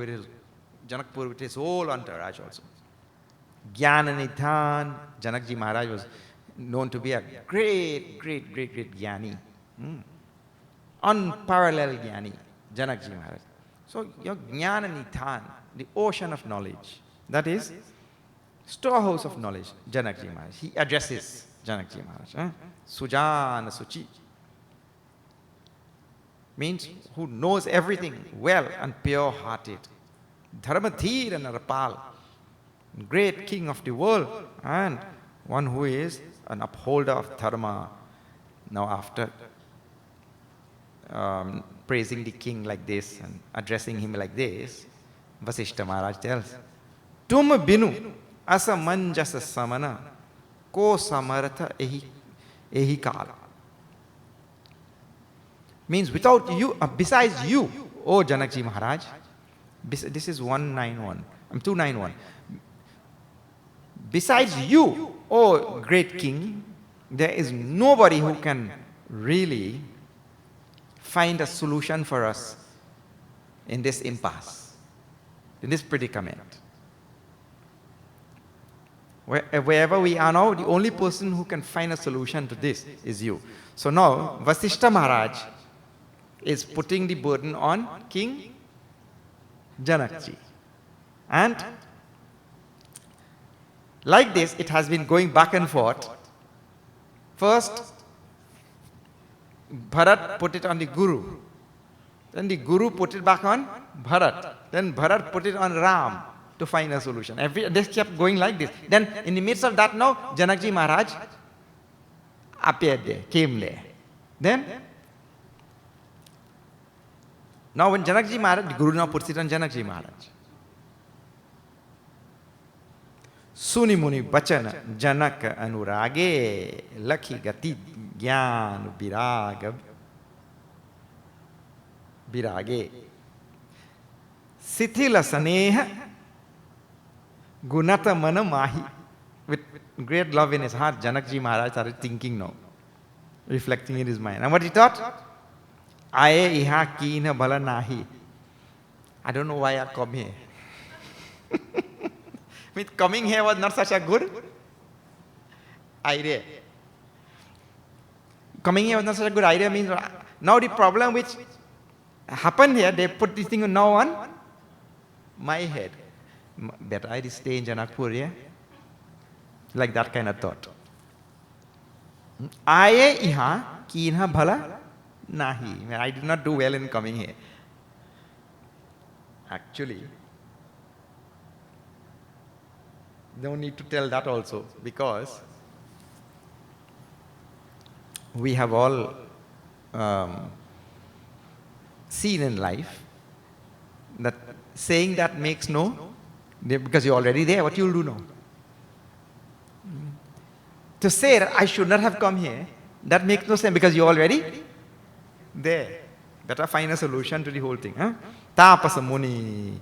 S4: with his whole entourage also. Jnana Nidhan. Janakji Maharaj was known to be a great Jnani. Unparalleled Jnani, Janakji Maharaj. So your Jnana Nidhan, the ocean of knowledge, that is storehouse of knowledge, Janakji Maharaj. He addresses Janakji Maharaj. Sujana Suchi. Means who knows everything well and pure-hearted. Dharmadhir and Narapal, great king of the world and one who is an upholder of dharma. Now after praising the king like this and addressing him like this, Vasishta Maharaj tells, Tum binu asamanjasa samana ko samartha ehi kala. Means without you, besides you, O Janakji Maharaj, this is 291. Besides you, O great king, there is nobody who can really find a solution for us in this impasse, in this predicament. Wherever we are now, the only person who can find a solution to this is you. So now, Vasishta Maharaj is putting the burden on King Janakji. And like this, it has been going back and forth. First, Bharat put it on the Guru. Then the Guru put it back on Bharat. Then Bharat put it on Ram to find a solution. This kept going like this. Then in the midst of that now, Janakji Maharaj appeared there, came there. Then, now when Janakji Maharaj, the Guru now puts it on Janakji Maharaj. Suni muni bachana janaka anurage lakhi gati jnana viraga virage. Sithila saneha gunata mana mahi. With great love in his heart, Janakji Maharaj started thinking now, reflecting in his mind. And what he thought? Aye iha kina bala nahi. I don't know why I come here. Coming here was not such a good idea. Coming here was not such a good idea means now the problem which happened here, they put this thing now on my head. Better I stay in Janakpur, yeah? Like that kind of thought. Aye iha kina bhala nahi. I did not do well in coming here. Actually, no need to tell that also, because we have all seen in life that saying that makes no, because you're already there, what you'll do now? To say that I should not have come here, that makes no sense because you're already there. Better find a solution to the whole thing. Tapasa muni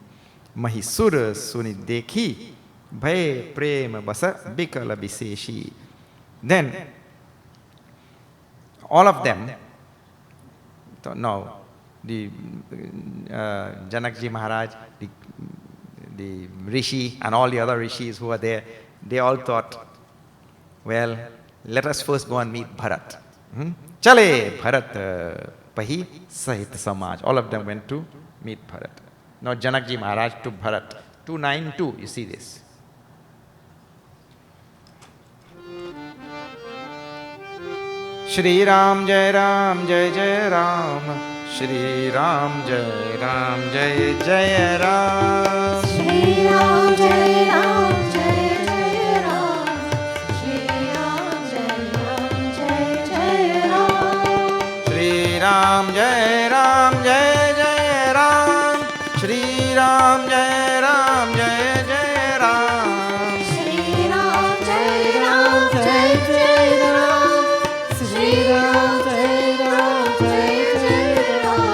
S4: mahisura suni dekhi bhai prema basa bikala biseshi. Then all of them, now the Janakji Maharaj, the Rishi and all the other Rishis who are there, they all thought, well, let us first go and meet Bharat. Chale Bharat Pahi Sahit Samaj. All of them went to meet Bharat. Now Janakji Maharaj took Bharat. 292, you see this. Shri Ram Jai Ram Jai Jai Ram. Shri Ram Jai Ram Jai Jai Ram.
S1: Shri Ram Jai Ram Jai Jai Ram. Shri Ram Jai Ram Jai Jai Ram.
S4: Shri Ram Jai Ram Jai Jai Ram. Shri Ram Jai Ram Jai Jai Ram.
S1: Shri Ram Jai Ram Jai Jai Ram. Shri Ram Jai Ram Jai Jai Ram.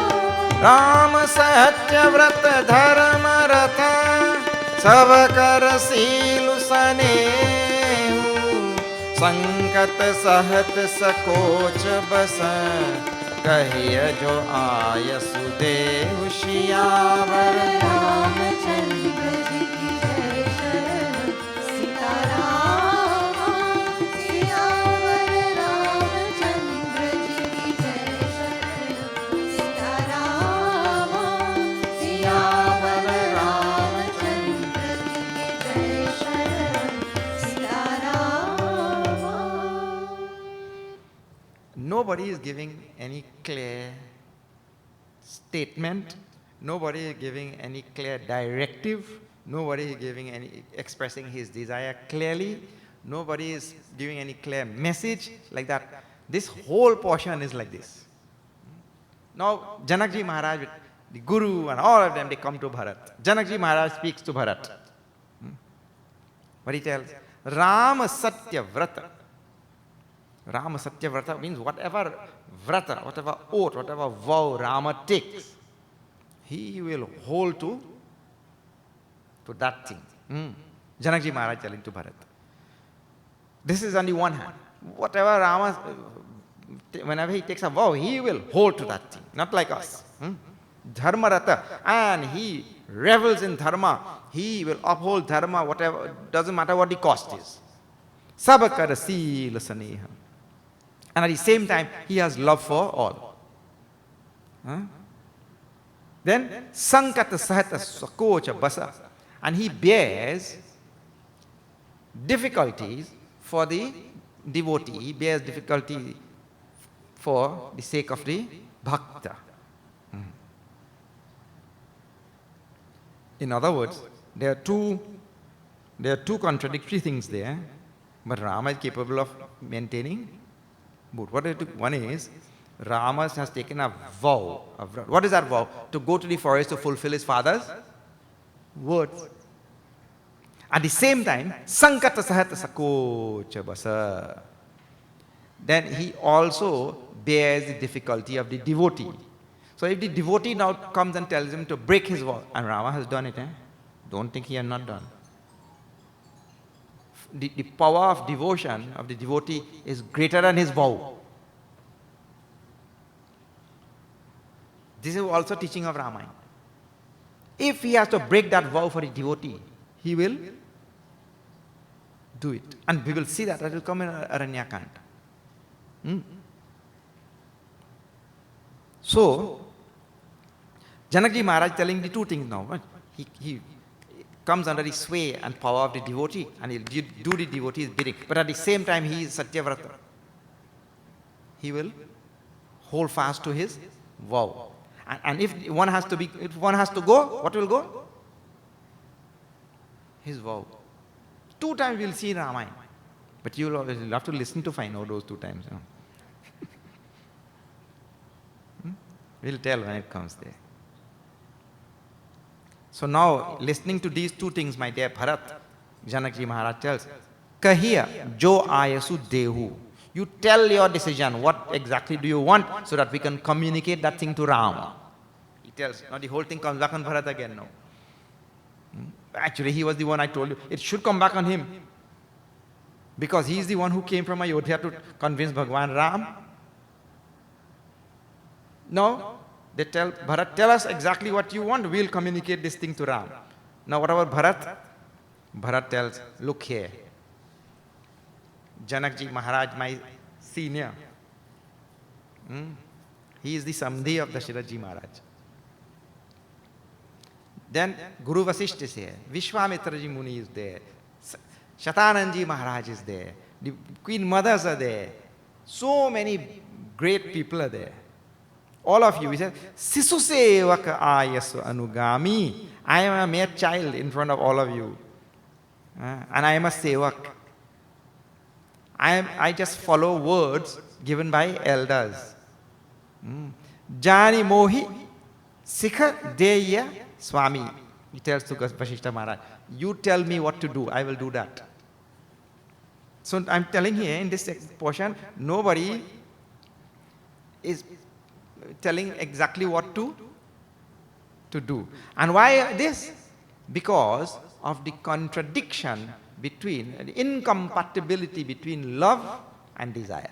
S4: Ram Satya Vrata Dharma Ratha Sab Kar Seal Sanehu Sankat Sahat Sakoch Basa Kahiya Jo Aya Sudev Shiyavar
S1: Ramchandra ji ki jai sharan Sita Rama Siyavar Ramchandra ji ki jai sharan Sita Rama Siyavar Ramchandra ji ki jai sharan Sita Rama.
S4: Nobody is giving any clear statement, nobody is giving any clear directive, nobody is giving any expressing his desire clearly, nobody is giving any clear message like that. This whole portion is like this. Now Janakji Maharaj, the Guru and all of them, they come to Bharat. Janakji Maharaj speaks to Bharat. What he tells? Rama Satya Vrata. Rama Satya Vrata means whatever vrata, whatever oath, whatever vow Rama takes, he will hold to that thing. Janakji Maharaj telling to Bharat. This is on the one hand. Whatever Rama, whenever he takes a vow, he will hold to that thing, not like us. Dharma Rata, and he revels in dharma. He will uphold dharma, whatever, doesn't matter what the cost is. Sabakara Sila Saneha. And at the same time, he has love for all. Then, Sankata Sahata Sakocha Basa. And he bears difficulties for the devotee. He bears difficulty for the sake of the bhakta. In other words, there are two contradictory things there, but Rama is capable of maintaining both. One is, Rama has taken a vow. What is that vow? To go to the forest to fulfill his father's words. At the same time, Sankata Sahata Sakocha Basa. Then he also bears the difficulty of the devotee. So if the devotee now comes and tells him to break his vow, and Rama has done it, don't think he has not done. The power of devotion of the devotee is greater than his vow. This is also teaching of Ramayana. If he has to break that vow for a devotee, he will do it. And we will see that will come in Aranyakanda. So, Janakji Maharaj telling the two things now. He comes under the sway and power of the devotee, and he'll do the devotee's bidding. But at the same time, he is Satyavrata. He will hold fast to his vow. And if one has to go, what will go? His vow. 2 times we'll see in Ramayana. But you'll have to listen to find out those 2 times. We'll tell when it comes there. So now, listening to these 2 things, my dear Bharat, Janakji Maharaj tells, Kahiya jo ayasu dehu. You tell your decision, what exactly do you want, so that we can communicate that thing to Rama. He tells, now the whole thing comes back on Bharat again now. Actually, he was the one I told you. It should come back on him. Because he is the one who came from Ayodhya to convince Bhagwan Ram. No, they tell Bharat, tell us exactly what you want, we'll communicate this thing to Ram. Now what about Bharat? Bharat tells, look here. Janakji Maharaj, my senior. He is the Samdhi of Dasharathji Maharaj. Then Guru Vasishtha is here. Vishwamitraji Muni is there. Shatananji Maharaj is there. The Queen Mothers are there. So many great people are there. All of you, he said, Sisu sevaka ayasu anugami. I am a mere child in front of all of you. And I am a sevak. I just follow words given by elders. Jani mohi sikha deya Swami. He tells to Vasishtha Maharaj, you tell me what to do, I will do that. So I'm telling here in this portion, nobody is telling exactly what to do. And why this? Because of the contradiction between, the incompatibility between love and desire.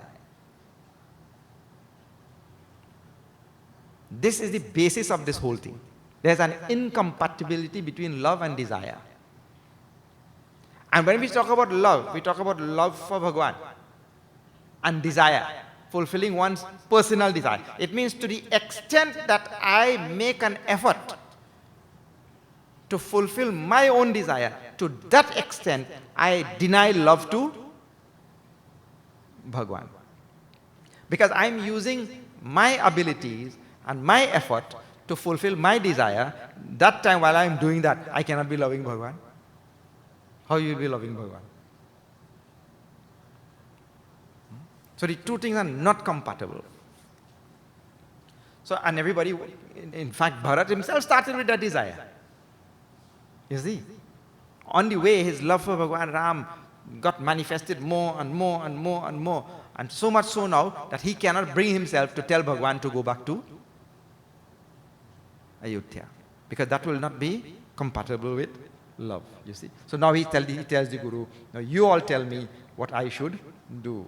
S4: This is the basis of this whole thing. There's an incompatibility between love and desire. And when we talk about love for Bhagwan and desire, fulfilling one's personal desire. It means to the extent that I make an effort to fulfill my own desire, to that extent I deny love to Bhagwan. Because I'm using my abilities and my effort to fulfill my desire. That time while I'm doing that, I cannot be loving Bhagwan. How you will be loving Bhagwan? So the 2 things are not compatible. So, and everybody, in fact, Bharat himself started with that desire. You see? On the way, his love for Bhagwan Ram got manifested more and more and more and more. And so much so now that he cannot bring himself to tell Bhagwan to go back to Ayodhya. Because that will not be compatible with love, you see. So now he tells the Guru, now you all tell me what I should do.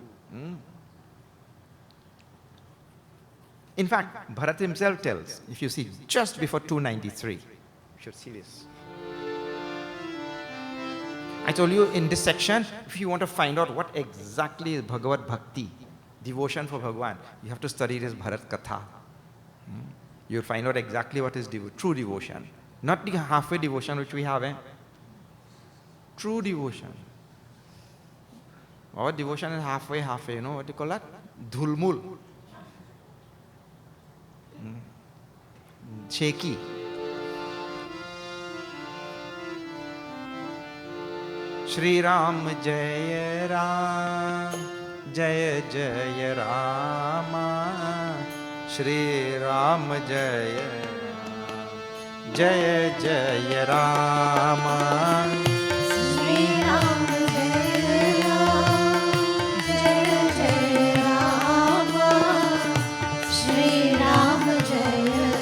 S4: In fact, Bharat himself tells, if you see, just before 293, you should see this. I told you in this section, if you want to find out what exactly is Bhagavad Bhakti, devotion for Bhagwan, you have to study this Bharat Katha. You'll find out exactly what is true devotion. Not the halfway devotion which we have. True devotion. Our devotion is halfway, you know what you call that? Dhulmul. Shaky. Shri Ram Jaya Ram, Jaya Jaya Rama, Shri Ram Jaya Ram, Jaya Jaya Rama.
S1: Shri Ram Jaya Ram, Jaya Jaya Rama, Shri Ram Jaya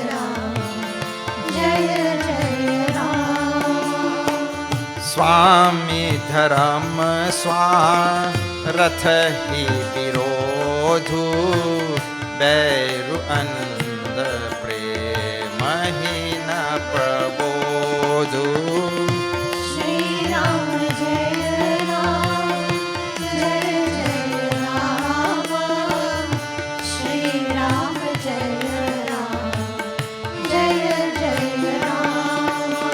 S4: स्वामी धर्म स्वार्थ ही विरोधु बैरु अंध प्रेम ही न प्रबोधु
S1: Shri Ram Jai Ram Jai Jai Rama Shri Ram Jai Ram Jai Jai Rama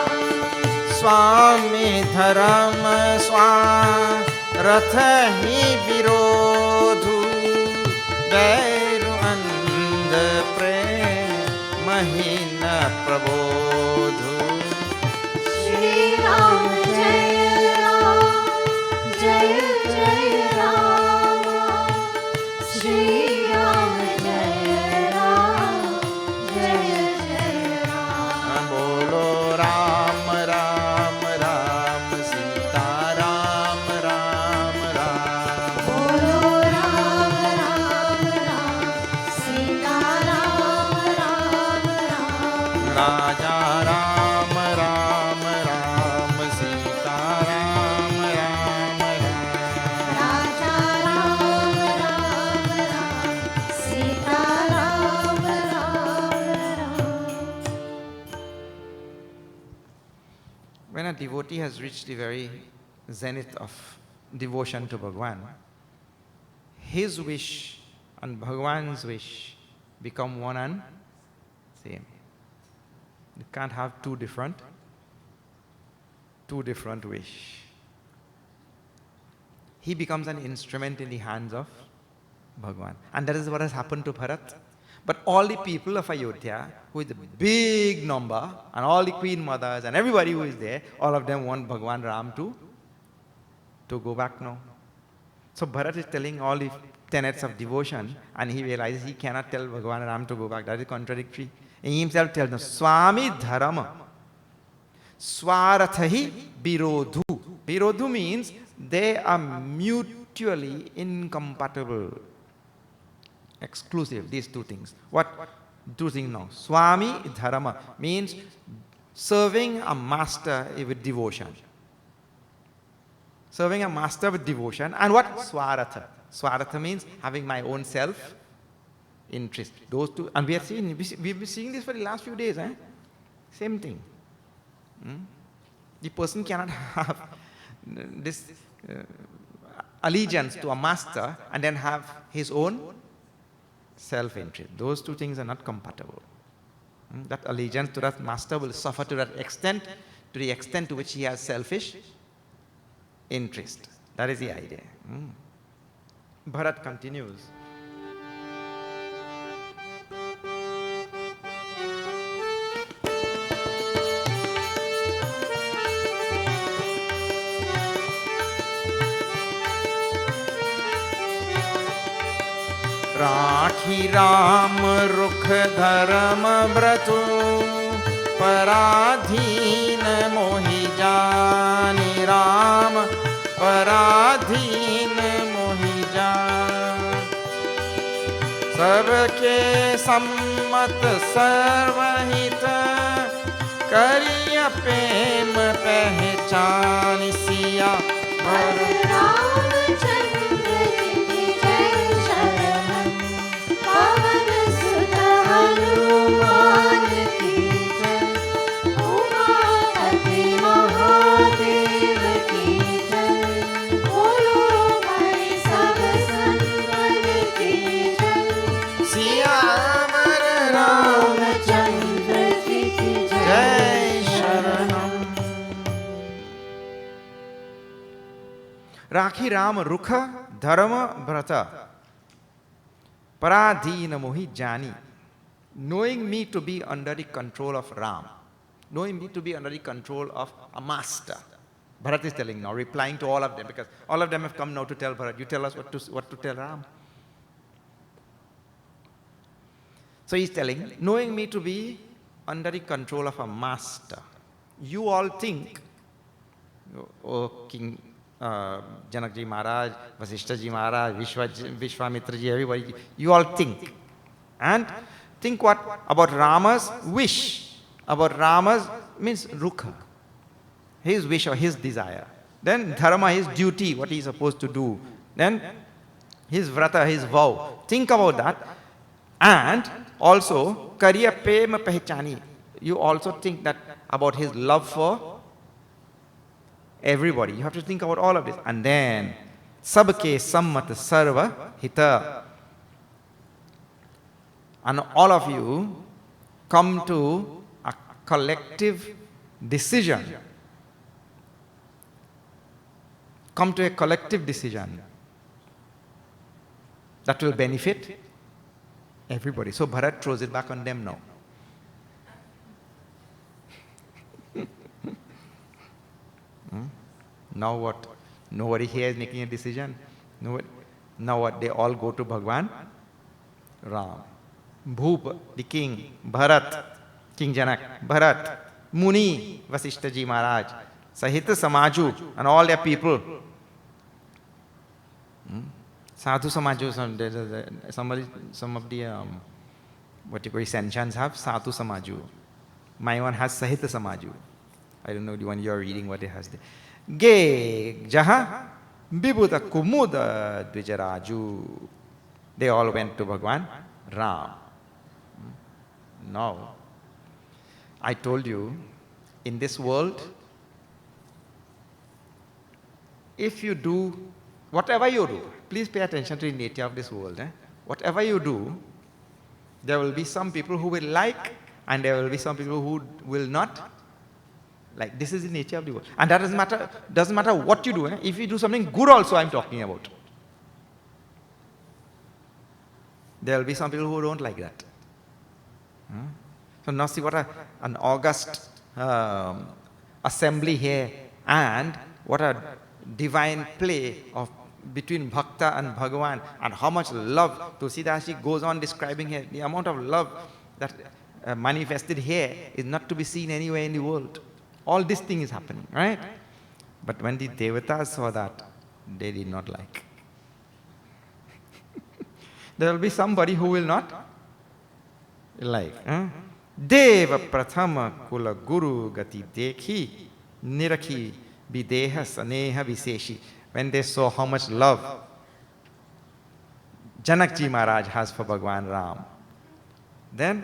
S4: स्वामी धर्म स्वार्थ ही विरोधु बैरु अंध प्रेम ही न प्रबोधु
S1: Shri Ram Jai Ram Jai Jai Rama Shri Ram Jai Ram Jai Jai Rama
S4: बोलो Ram Ram Ram Sita Ram Ram Ram
S1: Bolo Ram Ram Ram Sita Ram Ram Ram
S4: Raja Ram Ram Ram Sita Ram Ram Ram
S1: Raja Ram Ram Ram Sita Ram Ram Ram
S4: When a devotee has reached the very zenith of devotion to Bhagwan, his wish and Bhagwan's wish become one and same. You can't have two different wish. He becomes an instrument in the hands of Bhagwan. And that is what has happened to Bharat. But all the people of Ayodhya, who is a big number, and all the queen mothers and everybody who is there, all of them want Bhagwan Ram to go back now. So Bharat is telling all the tenets of devotion, and he realizes he cannot tell Bhagwan Ram to go back. That is contradictory. And he himself tells them, Swami Dharma Swarathahi Birodhu. Birodhu means they are mutually incompatible. Exclusive, these two things. What two things now? Swami Dharma means serving a master with devotion. Serving a master with devotion. And what? Swaratha. Swaratha means having my own self interest. Those two, and we've been seeing this for the last few days. Same thing. The person cannot have this allegiance to a master and then have his own self-interest. Those two things are not compatible. That allegiance to that master will suffer to that extent, to the extent to which he has selfish interest. That is the idea. Bharat continues. राखी राम रुख धर्म व्रतु पराधीन मोहि जानि राम पराधीन मोहि जान सबके सम्मत सर्वहित करिय प्रेम पहचान सिया भर
S1: रामचंद्र जी जय शरण पवन सुत हनुमान की जय उमापति महादेव की जय बोलो भाई सब संतन की जय
S4: सियावर
S1: रामचंद्र जी की
S4: जय शरणम राखी राम रुख धर्म व्रत paradhina mohi jani, knowing me to be under the control of Ram, knowing me to be under the control of a master. Bharat is telling now, replying to all of them, because all of them have come now to tell Bharat, you tell us what to tell Ram. So he's telling, knowing me to be under the control of a master. You all think, oh King Janakji Maharaj, Vasishtaji Maharaj, Vishwamitra ji, everybody, you all think. And think what? About Rama's wish. About Rama's means Rukha. his wish or his desire. Then dharma, his duty, what he is supposed to do. Then his vrata, his vow. Think about that. And also, kariya prema pehchani. You also think that about his love for everybody. You have to think about all of this. And then, sabke sammat sarva hita. And all of you come to a collective decision. Come to a collective decision that will benefit everybody. So Bharat throws it back on them now. Now what? Nobody here is making a decision. Nobody. Now what? They all go to Bhagwan Ram. Bhup, the king, Bharat, King Janak, Bharat, Muni, Vasishta Ji Maharaj, Sahita Samaju, and all their people. Sadhu Samaju, some of the, what you call Sanchans have Sadhu Samaju. My one has Sahita Samaju. I don't know the one you are reading, what it has there. Ge Jaha, Bibhuta Kumuda Dvijaraju. They all went to Bhagwan Ram. Now, I told you, in this world, if you do, whatever you do, please pay attention to the nature of this world. Whatever you do, there will be some people who will like, and there will be some people who will not like. This is the nature of the world. And that doesn't matter what you do. If you do something good also, I'm talking about. There will be some people who don't like that. So now see what an august assembly here, and what a divine play of between Bhakta and Bhagavan, and how much love. Tulsidashi goes on describing here, the amount of love that manifested here is not to be seen anywhere in the world. All this thing is happening, right? But when the Devatas saw that, they did not like. There will be somebody who will not like. Deva prathama kula guru gati dekhi nirakhi videha saneha viseshi. When they saw how much love Janakji Maharaj has for Bhagwan Ram, then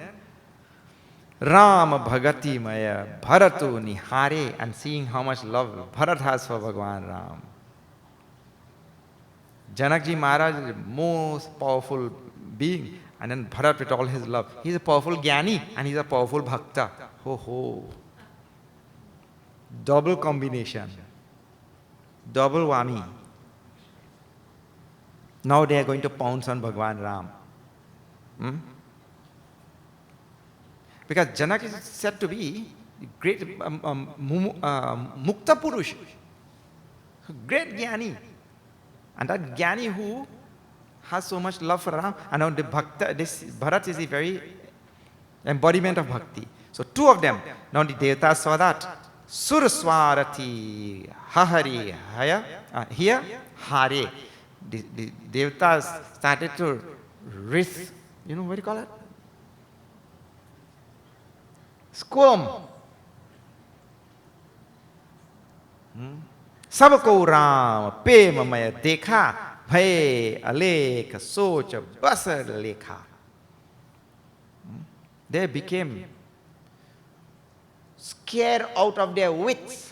S4: Ram Bhagati Maya Bharatu Nihare, and seeing how much love Bharat has for Bhagwan Ram. Janakji Maharaj is the most powerful being, and then Bharat with all his love. He's a powerful Jnani and he's a powerful Bhakta. Ho ho. Double combination. Double Vami. Now they are going to pounce on Bhagwan Ram. Because Janak is said to be great Mukta Purush, great Jnani. And that Jnani who has so much love for Ram, and now the Bhakta, this Bharat is the very embodiment of Bhakti. So two of them, now the Devatas saw that. Suraswarati Hahari Haya, here Hare. The Devatas started to writh, what do you call it? Squirm. Sabko Ram Pema Maya Dekha Bhay Alekha Socha Basar Lekha. They became scared out of their wits.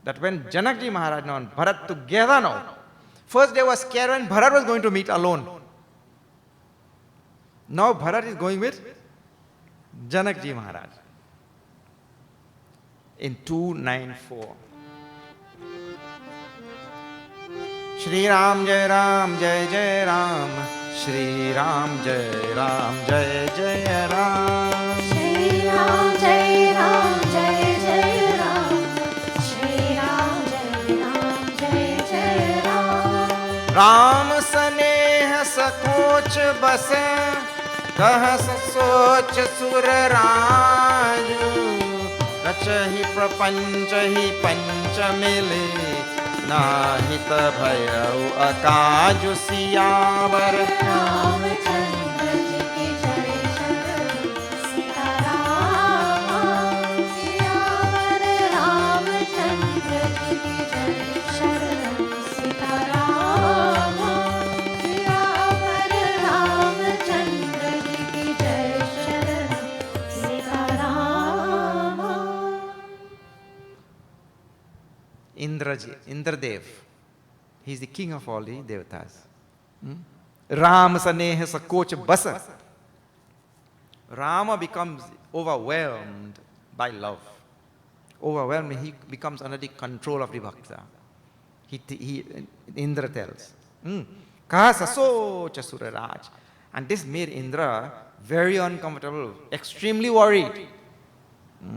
S4: That when Janakji Maharaj and Bharat together now, first they were scared when Bharat was going to meet alone. Now Bharat is going with Janakji Maharaj. In 294. Shri Ram Jai Ram Jai Jai Ram, Shri Ram Jai Ram Jai Jai Ram,
S1: Shri Ram Jai Ram Jai Jai Ram, Shri Ram Jai Ram Jai Jai Ram.
S4: Ram Saneha Sakoch Basa, Kahas Soch Sur Raju, Rachahi Prapanchahi Panchamile, Nahita Bhayau Akaju Siyavar.
S1: Ramachandra Ji ki Jai Shri Sita Rama, Siyavar Ramachandra
S4: Indradev. He is the king of all the devatas. Ram Saneha Sakocha Basa. Rama becomes overwhelmed by love. Overwhelmed, he becomes under the control of the bhakta. Indra tells. Kahasaso Chasuraraj. And this made Indra very uncomfortable, extremely worried.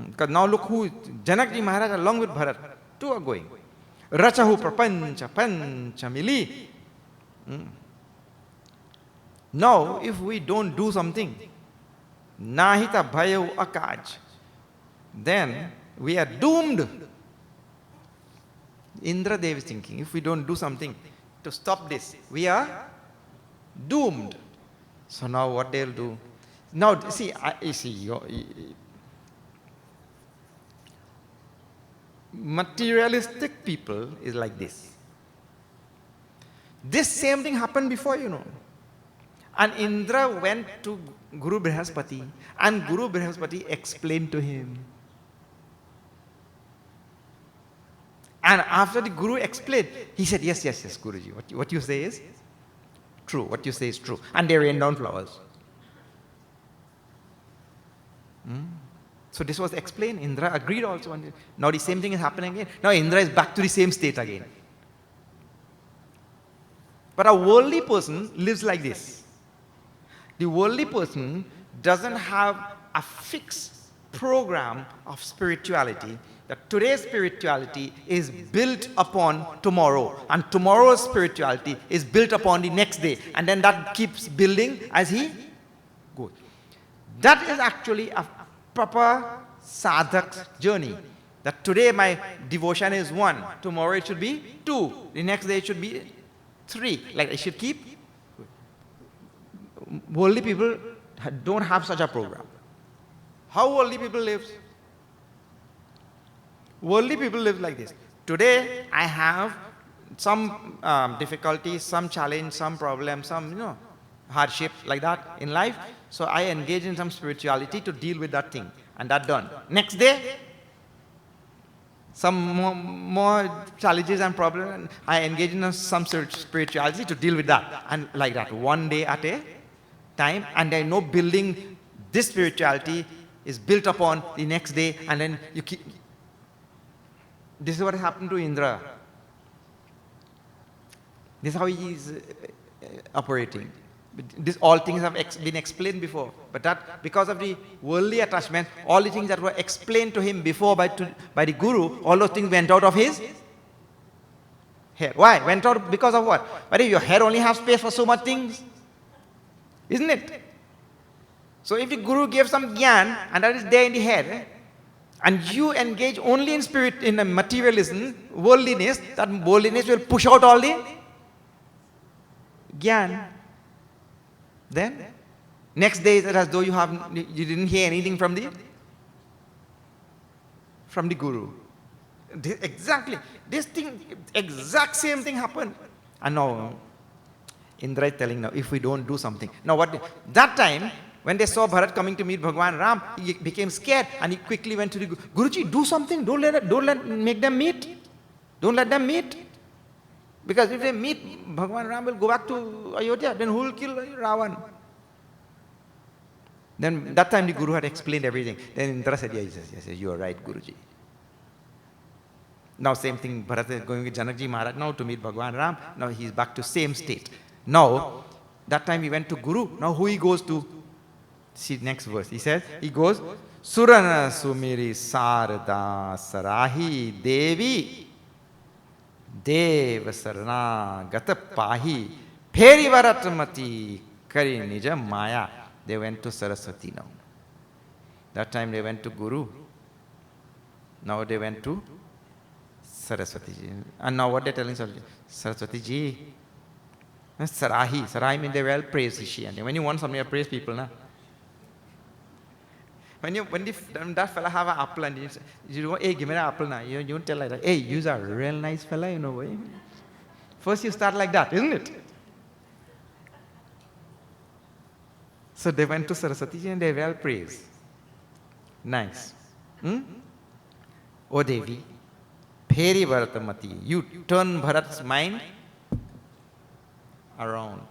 S4: Because now look who, Janakji Maharaj along with Bharat, two are going. Rachahu prapancha pancha mili. Now, if we don't do something, nahita bhayahu akaj, then we are doomed. Indra Dev is thinking, if we don't do something to stop this, we are doomed. So now what they'll do? Now, see, materialistic people is like this. This same thing happened before, And Indra went to Guru Brihaspati, and Guru Brihaspati explained to him. And after the Guru explained, he said, yes, Guruji, what you say is true, what you say is true. And they rained down flowers. So this was explained. Indra agreed also. Now the same thing is happening again. Now Indra is back to the same state again. But a worldly person lives like this. The worldly person doesn't have a fixed program of spirituality. That today's spirituality is built upon tomorrow, and tomorrow's spirituality is built upon the next day, and then that keeps building as he goes. That is actually a proper sadhak's journey. That today my devotion is 1, tomorrow it should be 2, the next day it should be 3. Like I should keep. Worldly people don't have such a program. How worldly people live? Worldly people live like this. Today I have some difficulty, some challenge, some problem, some hardship like that in life. So I engage in some spirituality to deal with that thing, and that done. Next day, some more challenges and problems, and I engage in some spirituality to deal with that, and like that, one day at a time. And I know building this spirituality is built upon the next day, and then you keep. This is what happened to Indra. This is how he is operating. All things have been explained before. But that, because of the worldly attachment, all the things that were explained to him before by the Guru, all those things went out of his hair. Why? Went out because of what? But if your hair only has space for so much things, isn't it? So if the Guru gave some gyan, and that is there in the head, and you engage only in spirit, in a materialism, worldliness, that worldliness will push out all the gyan. Then, next day, it's as though you didn't hear anything from the Guru. Exactly. This thing, exact same thing happened. And now, Indra is telling now, if we don't do something. Now that time, when they saw Bharat coming to meet Bhagwan Ram, he became scared, and he quickly went to the Guru. Guruji, do something. Don't make them meet. Don't let them meet. Because if they meet, Bhagwan Ram will go back to Ayodhya. Then who will kill Ravan? Then that time the Guru had explained everything. Then Indra said, yes, you are right, Guruji. Now same thing, Bharat is going with Janakji Maharaj now to meet Bhagwan Ram. Now he is back to same state. Now, that time he went to Guru. Now who he goes to? See next verse. He says, he goes, Surana Sumiri Sarada Sarahi Devi Deva Sarana Gata Pahi Perivaratamati Kari Nija Maya. They went to Saraswati now. That time they went to Guru. Now they went to Saraswati ji. And now what they're telling Saraswati ji, Sarahi means they well praise she. And when you want somebody to praise people, na? When that fella have an apple and you go, hey, give me an apple now. You don't tell like that, hey, you're a real nice fella, way. First you start like that, isn't it? So they went to Saraswati ji and they well praised. Nice. O Devi, Pheri Bharatamati. You turn Bharat's mind around.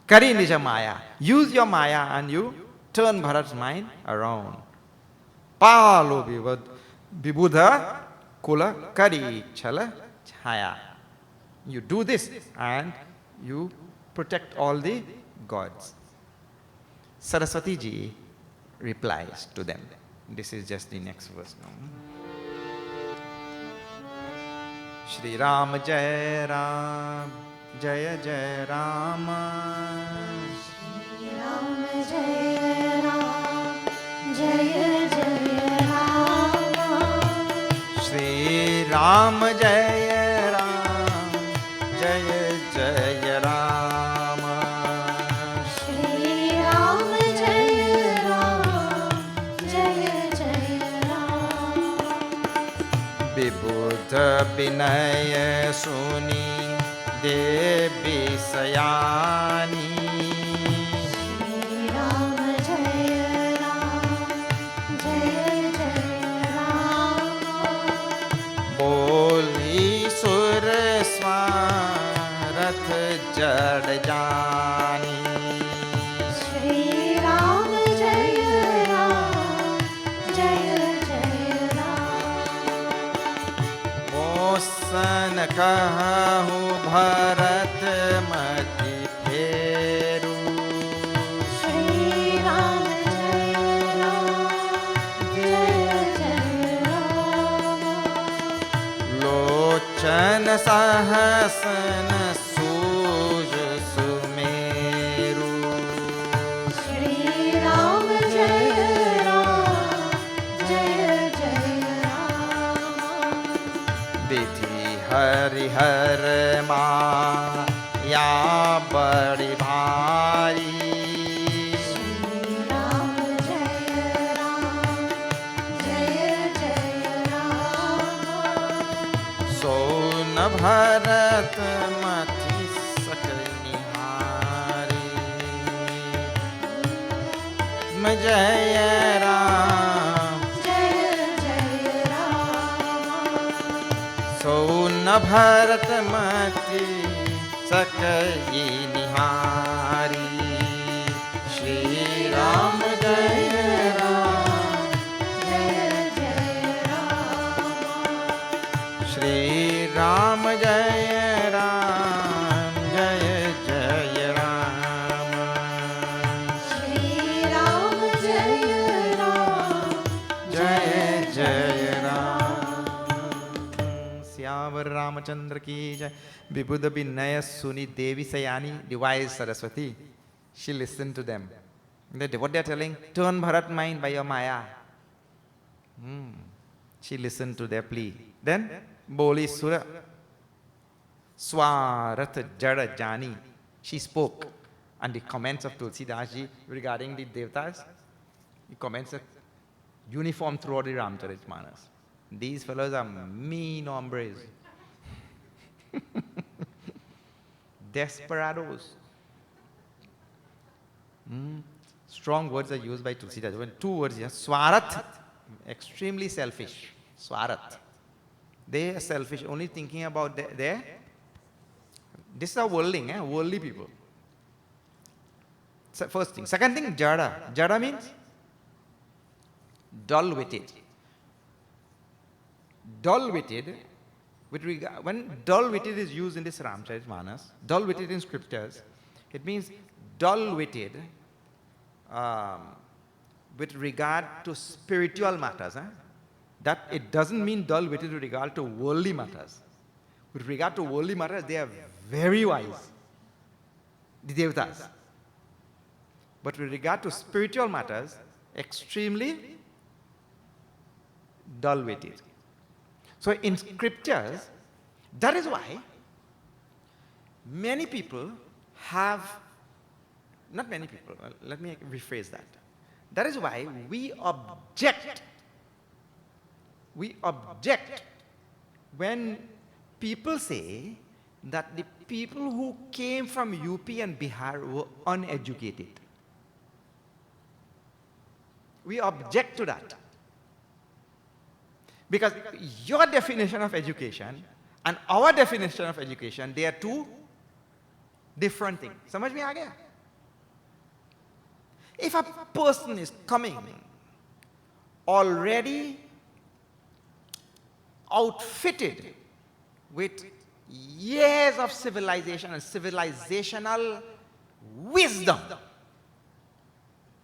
S4: Kari Nija Maya. Use your Maya and you turn Bharat's mind around. Palo Vibudha Kula Kari Chala Chaya. You do this and you protect all the gods. Saraswati ji replies to them. This is just the next verse now. Shri Ram Jai Ram Jaya Jai Rama.
S1: Shri Ram Jai Ram Jaya Jaya Rama.
S4: Shri Ram Jaya Ram Jaya Jaya Rama.
S1: Shri Ram Jaya Ram Jaya Jaya Rama.
S4: Vibhuddha Vinaya Suni Devi Sayani.
S1: Shri Ram Jaya Ram Jaya Jaya Rama.
S4: Boli Sur Swarath Jad Jani.
S1: Shri Ram Jaya Ram Jaya Jaya Rama.
S4: Mosan kahu Bharat mati pheru.
S1: Shri Ram Jaya Ram Jaya Jaya Rama.
S4: Lochan sahasana suj sumeru.
S1: Shri Ram Jaya Ram Jaya Jaya Rama.
S4: Vidhi hari har ma ya badi bhari.
S1: Shri Ram Jaya Ram Jaya Jaya Rama.
S4: Son Bharat mati sakal nihari. Jaya Ram
S1: Jaya Jaya Rama.
S4: Son Bharat mati sakal nihari. Shri Ram Jaya Ram
S1: Jaya Jaya Rama.
S4: Shri Ram Jaya Ram Jaya Jaya Rama.
S1: Shri Ram Jaya Ram
S4: Jaya Jaya Ram. Syavar Ramachandra ki jai. Vibhuddha Vinaya Suni Devi Sayani, the wise Saraswati. She listened to them. What they are telling? Turn Bharat mind by your Maya. She listened to their plea. Then, Boli Sura Swarath Jada Jani. She spoke. And the comments of Tulsidas ji regarding the Devatas, the comments are uniform throughout the Ramcharitmanas. These fellows are mean hombres. Desperados. Strong words are used by Tulsidas. When two words here, Swarath, extremely selfish. Swarath. They are selfish, only thinking about their. This is a worldling, worldly people. So first thing. Second thing, Jada. Jada means dull-witted. Dull-witted, when dull-witted is used in this Ramcharitmanas, dull-witted in scriptures, it means dull-witted with regard to spiritual matters. That it doesn't mean dull-witted with regard to worldly matters. With regard to worldly matters, they are very wise, the Devatas. But with regard to spiritual matters, extremely dull-witted. So in scriptures, that is why many people have, not many people, let me rephrase that. That is why we object when people say that the people who came from UP and Bihar were uneducated. We object to that. Because your definition of education and our definition of education, they are two different things. समझ में आ गया? If a person is coming already outfitted with years of civilization and civilizational wisdom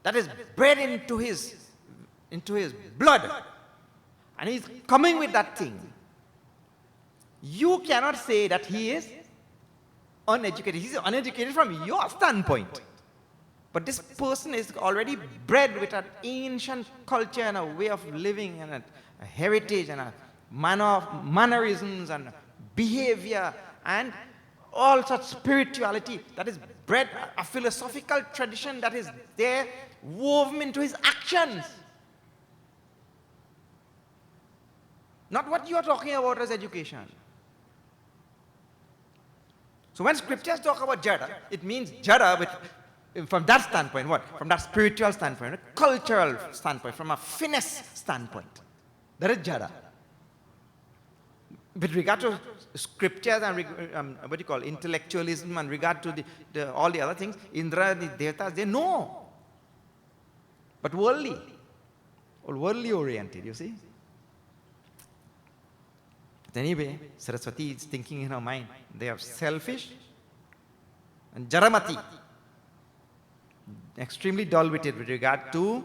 S4: that is bred into his blood, and he's coming with that thing, you cannot say that he is uneducated. He's uneducated from your standpoint. But this person is already bred with an ancient culture and a way of living and a heritage and a mannerisms and behavior and all such spirituality that is bred, a philosophical tradition that is there woven into his actions. Not what you are talking about as education. So when scriptures talk about jada, it means jada from that standpoint, what? From that spiritual standpoint, a cultural standpoint, from a finesse standpoint. That is jada. With regard to scriptures and what do you call intellectualism and regard to all the other things, Indra and the Devatas, they know. But worldly oriented, you see. But anyway, Saraswati is thinking in her mind, they are selfish and jaramati, extremely dull-witted with regard to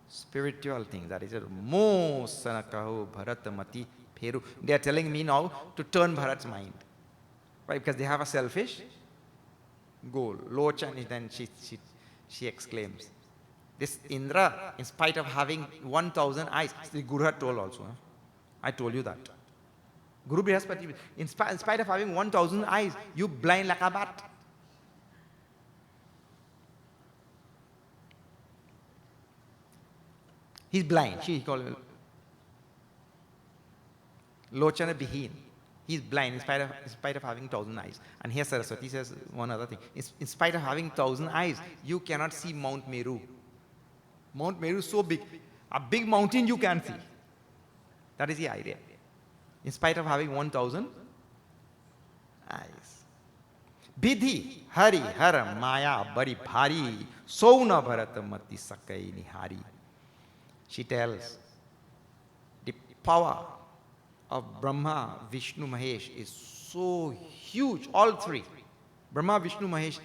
S4: spiritual things. That is, Mo Sanakaho Bharatamati Peru. They are telling me now to turn Bharat's mind. Why? Because they have a selfish goal. Lochan, then she exclaims. This Indra, in spite of having 1,000 eyes, the Guru had told also. I told you that. Guru Brihaspati, in spite of having 1,000 eyes, you blind like a bat. He's blind. She called him Lochana Bihin. He's blind in spite of having 1,000 eyes. And here Saraswati says one other thing. In spite of having 1,000 eyes, you cannot see Mount Meru. Mount Meru is so big. A big mountain you can't see. That is the idea. In spite of having 1,000 eyes. Bidhi, Hari, Hara, Maya, Bari, Bhari, Souna Bharatamati Sakai Nihari. She tells the power of Brahma, Vishnu, Mahesh is so huge. All three, Brahma, Vishnu, Mahesh,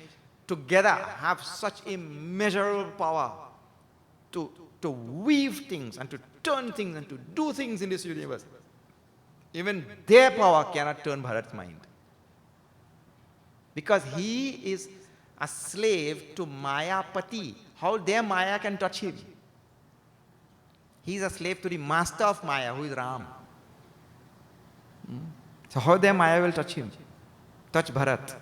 S4: together have such immeasurable power to weave things and to turn things and to do things in this universe. Even their power cannot turn Bharat's mind. Because he is a slave to Mayapati. How their Maya can touch him? He is a slave to the master of Maya, who is Ram. So how their Maya will touch him? Touch Bharat.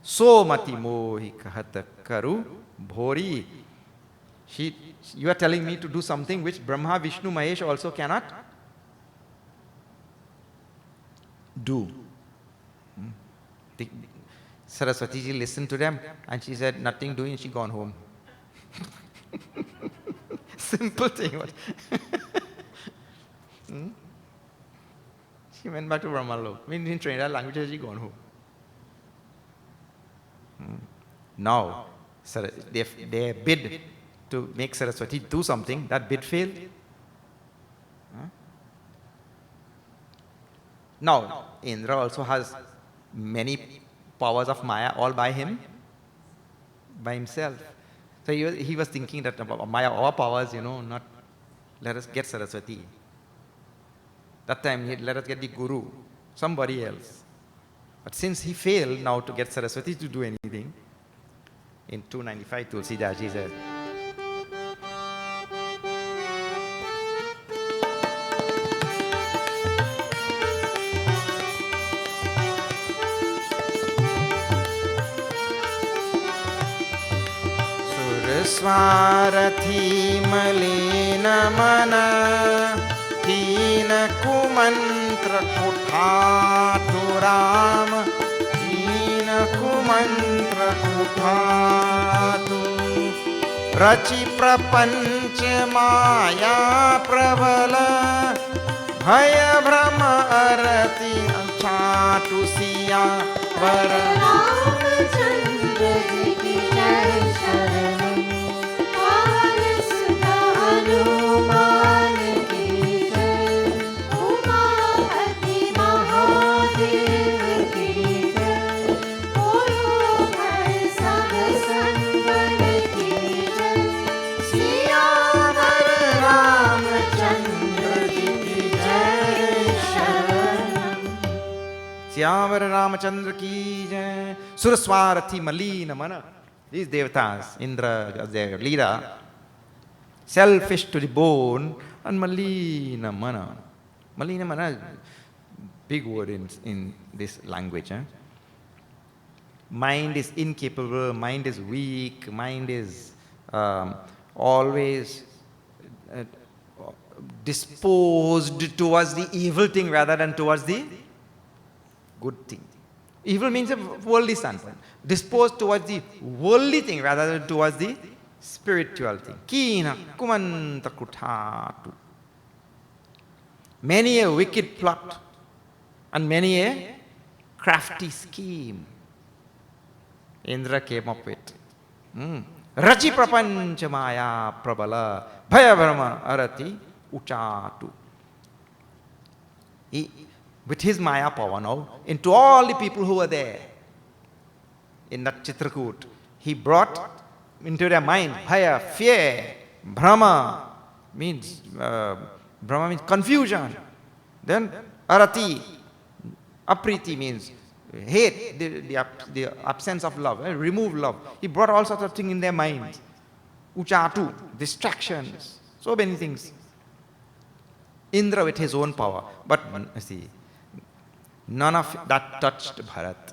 S4: So mati mohi kahata karu bhori. You are telling me to do something which Brahma, Vishnu, Mahesh also cannot do. Saraswati ji listened to them and she said, nothing doing, she gone home. Simple thing. She went back to Brahmalok. In Trinidad language, she gone home. Now, they bid to make Saraswati do something. That bid failed. Now, Indra also has many powers of Maya all by himself. So he was thinking that Maya, our powers, not let us get Saraswati. That time, let us get the Guru, somebody else. But since he failed now to get Saraswati to do anything, in 295, Tulsidas, he said, Suraswarathi malina mana Tina kumantra kuthatu Ram Tina kumantra kuthatu Rachi prapancha maya pravala Bhaya Brahma Arati Chatu Siya Vara
S1: Ramchandra ji की जय शरणम पवन सुत हनुमान की जय उमापति महादेव की जय बोलो भाई सब संगन की जय सियावर रामचंद्र जी की जय शरणम
S4: Syamara Ramachandra ki jai. Suraswarathi Malina Mana. These devatas, Indra, their leader, selfish to the bone, and Malina Mana. Malina Mana, big word in this language. Mind is incapable, mind is weak, mind is always disposed towards the evil thing rather than towards the good thing. Evil means a worldly standpoint. Disposed towards the worldly thing rather than towards the spiritual thing. Kina kumanta kutatu. Many a wicked plot and many a crafty scheme Indra came up with. Rachi prapancha maya prabala bhaya brahma arati uchatu. With his Maya power now, into all the people who were there in that Chitrakoot, he brought into their mind Bhaya, fear, Brahma means confusion. Then Arati, Apriti means hate, the absence of love, remove love. He brought all sorts of things in their minds. Uchatu, distractions, so many things. Indra with his own power. But see, none of that touched Bharat.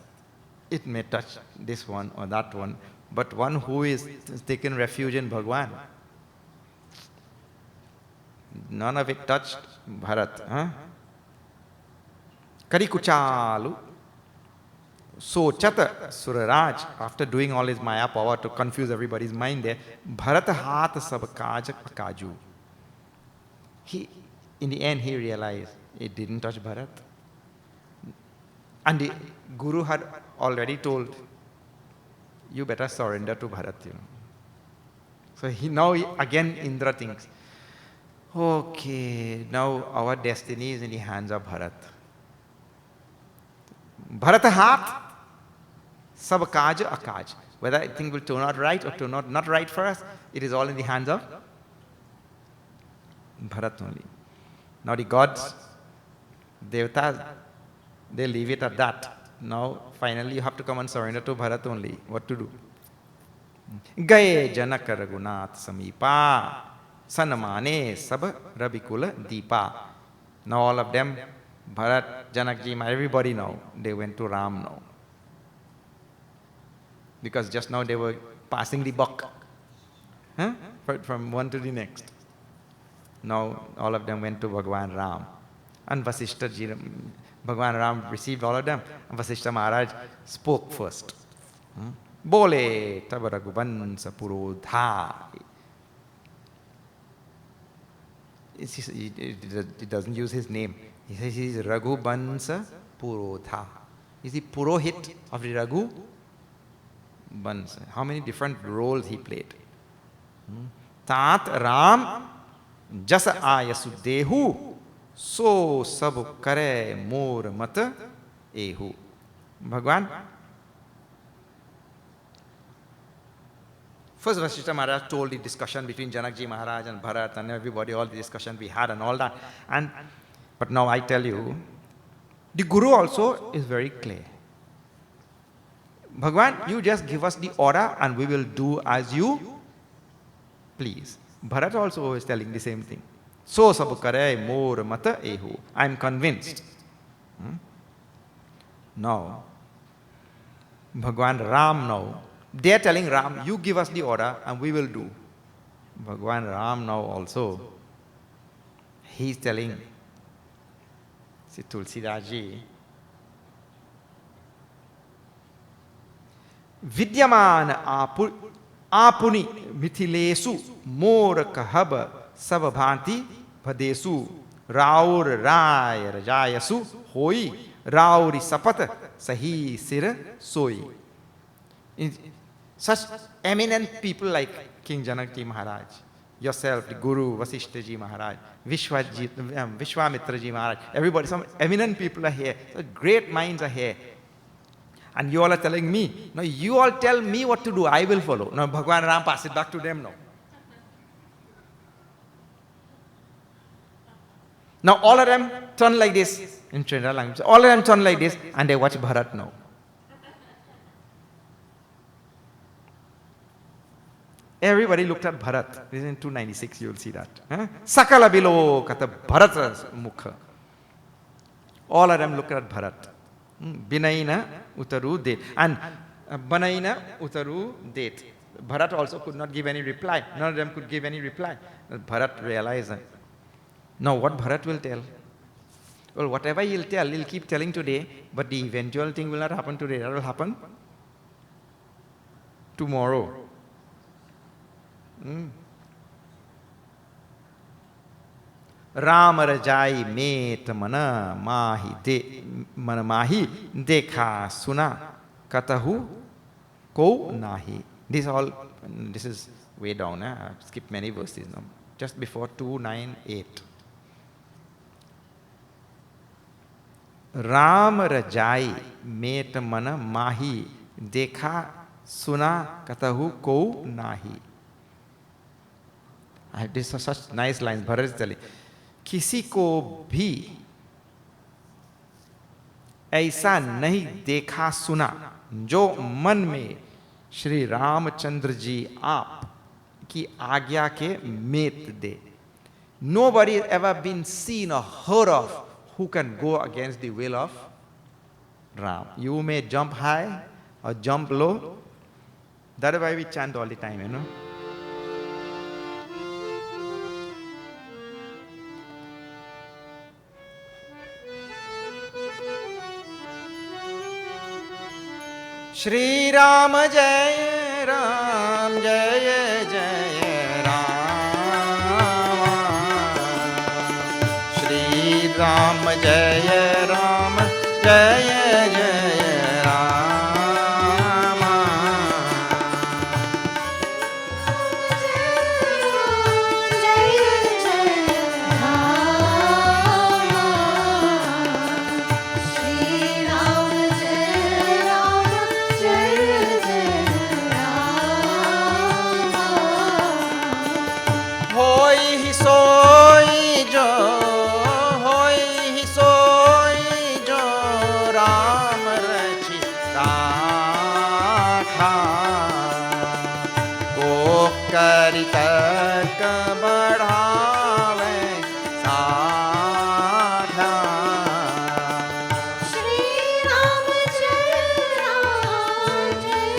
S4: It may touch this one or that one, but one who is taken refuge in Bhagwan. None of it touched Bharat. Karikuchalu. So Chata Suraraj, after doing all his Maya power to confuse everybody's mind there, Bharata hat sab kaj kaju. In the end he realized it didn't touch Bharat. And the Guru had already told, you better surrender to Bharat. So again Indra thinks, okay, now our destiny is in the hands of Bharat. Bharata hat, sab kaj akaj. Whether things will turn out right or turn out not right for us, it is all in the hands of Bharat only. Now the gods, devatas, they leave it at that. Now finally you have to come and surrender to Bharat only. What to do? Gaye janaka ragunath samipa sanamane sab rabikula deepa. Now all of them, Bharat, Janakji, everybody now, they went to Ram now. Because just now they were passing the buck. From one to the next. Now all of them went to Bhagwan Ram. And Vasishta ji, Bhagwan Ram received all of them. And Vasishta Maharaj spoke first. Bole tabaragubansa purodha. It doesn't use his name. He says he is Raghubansa Purodha. Is he Purohit of the Raghu Bansa? How many different roles he played? Tat Ram Jasa Ayasu Dehu So Sab Kare Mor Mata Ehu. Bhagwan. First Vasishta Maharaj told the discussion between Janakji Maharaj and Bharat and everybody, all the discussion we had and all that. But now I tell you, the Guru also is very clear. Bhagwan, you just give us the order and we will do as you please. Bharat also is telling the same thing. So sabukare mor mata ehu. I am convinced. Now, Bhagwan Ram now, they are telling Ram, you give us the order and we will do. Bhagwan Ram now also, he is telling, see Tulsidaji, Vidyaman apuni mithilesu mor kahab sababhanti bhadesu Raur Rai Rajayasu Hoi Rauri Sapat Sahi Sir Soi. Such eminent people like King Janakji Maharaj, yourself, the Guru, Vasishta Ji Maharaj, Vishwamitra Ji Maharaj, everybody, some eminent people are here, so great minds are here. And you all are telling me, no, you all tell me what to do, I will follow. No, Bhagwan Ram, pass it back to them now. Now all of them turn like this, in Trinidad language, all of them turn like this, and they watch Bharat now. Everybody looked at Bharat. This is in 296, you will see that. Sakala bilo kata Bharata mukha. All of them looked at Bharat. Binaina utaru det. And Banaina utaru det. Bharat also could not give any reply. None of them could give any reply. Bharat realized that. Now what Bharat will tell? Well, whatever he'll tell, he'll keep telling today, but the eventual thing will not happen today. That will happen tomorrow. Ram rajai met mana mahi dekha suna katahu ko nahi. This is way down. I've skipped many verses now. Just before 298. Ram rajai met mana mahi dekha suna katahu ko nahi. These are such nice lines. Bharat is telling, किसी को भी ऐसा नहीं देखा सुना जो मन में श्री रामचंद्र जी आप की आज्ञा के मेत दे. Nobody has ever been seen or heard of who can go against the will of Ram. You may jump high or jump low. That is why we chant all the time, you know. Shri Ram Jai Ram Jai Jai Ram. Shri Ram Jai Ram Jai Jai Ram. Jai Ram Jai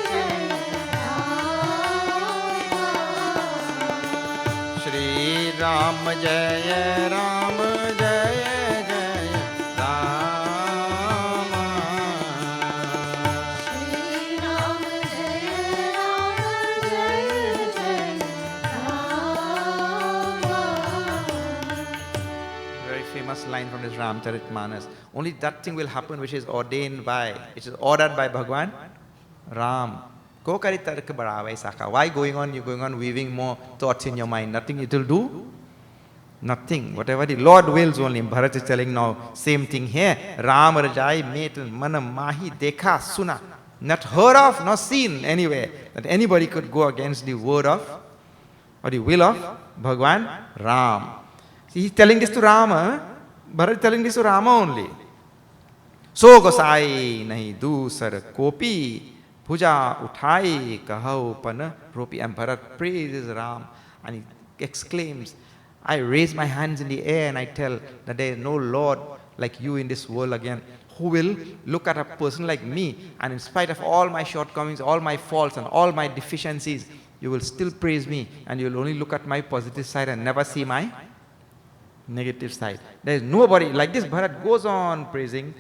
S4: Jai Ram. Shri Ram Jai Ram Jai Jai Ram. Very famous line from this Ramcharitmanas. Only that thing will happen which is ordained by, which is ordered by Bhagwan Ram. Go kari tark badavai saka. Why you're going on weaving more thoughts in your mind? Nothing it will do. Nothing. Whatever the Lord wills only. Bharat is telling now, same thing here. Ram Rajai met mana mahi dekha suna. Not heard of, not seen anywhere. That anybody could go against the word of, or the will of Bhagwan Ram. See, he's telling this to Rama. Bharat is telling this to Rama only. So gosai nahi dusar kopi. Puja uthai kahau pana ropi. And Bharat praises Ram and he exclaims, I raise my hands in the air and I tell that there is no Lord like you in this world again, who will look at a person like me and in spite of all my shortcomings, all my faults and all my deficiencies, you will still praise me and you will only look at my positive side and never see my negative side. There is nobody like this. Bharat goes on praising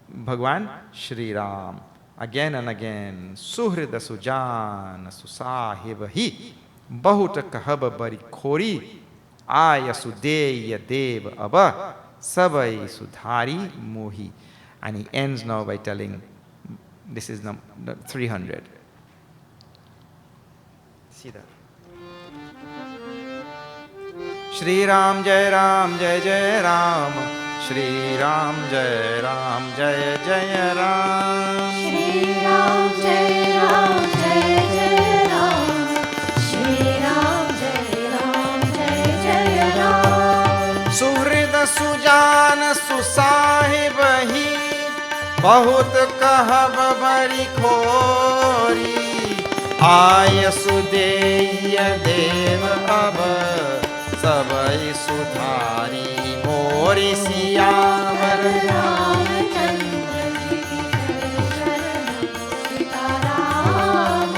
S4: Bhagwan Shri Ram. again and again. Suhrida sujan susahib hi bahut kahab bari khori ayasudeya dev aba sabai sudhari mohi. And he ends now by telling, this is number 300. See that? Shri Ram Jai Ram Jai Jai Ram, Shri Ram Jai Ram Jai Jai Ram,
S1: Shri Ram Jai Ram Jai Jai Ram, Shri Ram Jai Ram Jai Jai Ram.
S4: Suhrida sujan susahib hi bahut kahab bari khori ayasudeya dev ab sabai sudhari mori siyavar
S1: Ramchandra ji ki jai sharanam Sitaram.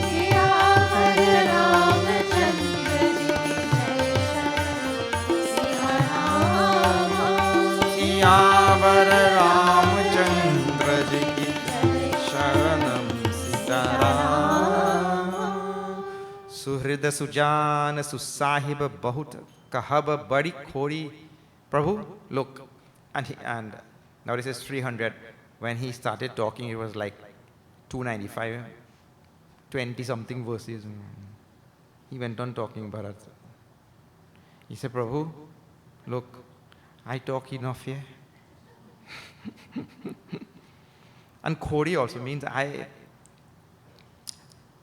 S1: Siyavar Ramchandra ji ki jai sharanam Sitaram.
S4: Siyavar Ramchandra ji की जय शरणम सीताराम सुहृद सुजान सुसाहिब बहुत कहब बड़ी खोरी Prabhu, look, and now this is 300. When he started talking, it was like 295, 20 something verses. He went on talking Bharat. He said, Prabhu, look, I talk enough here. And Khori also means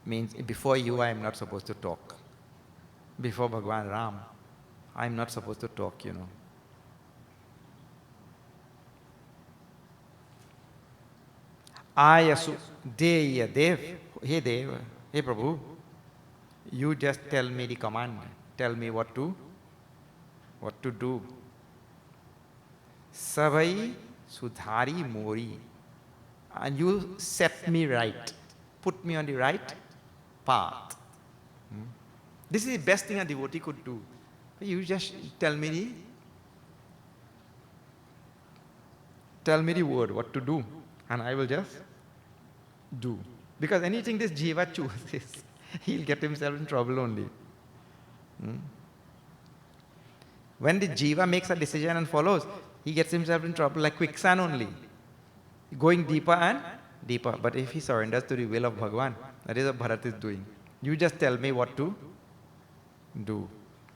S4: means before you I am not supposed to talk. Before Bhagwan Ram, I am not supposed to talk, you know. Ayasu Deya Dev, hey Dev, hey Prabhu, you just tell me the command, tell me what to do. Savai Sudhari Mori, and you set me right, put me on the right path. This is the best thing a devotee could do. You just tell me the word, what to do, and I will just do. Because anything this jiva chooses, he'll get himself in trouble only. When the jiva makes a decision and follows, he gets himself in trouble like quicksand only, going deeper and deeper. But if he surrenders to the will of Bhagwan, that is what Bharat is doing. You just tell me what to do.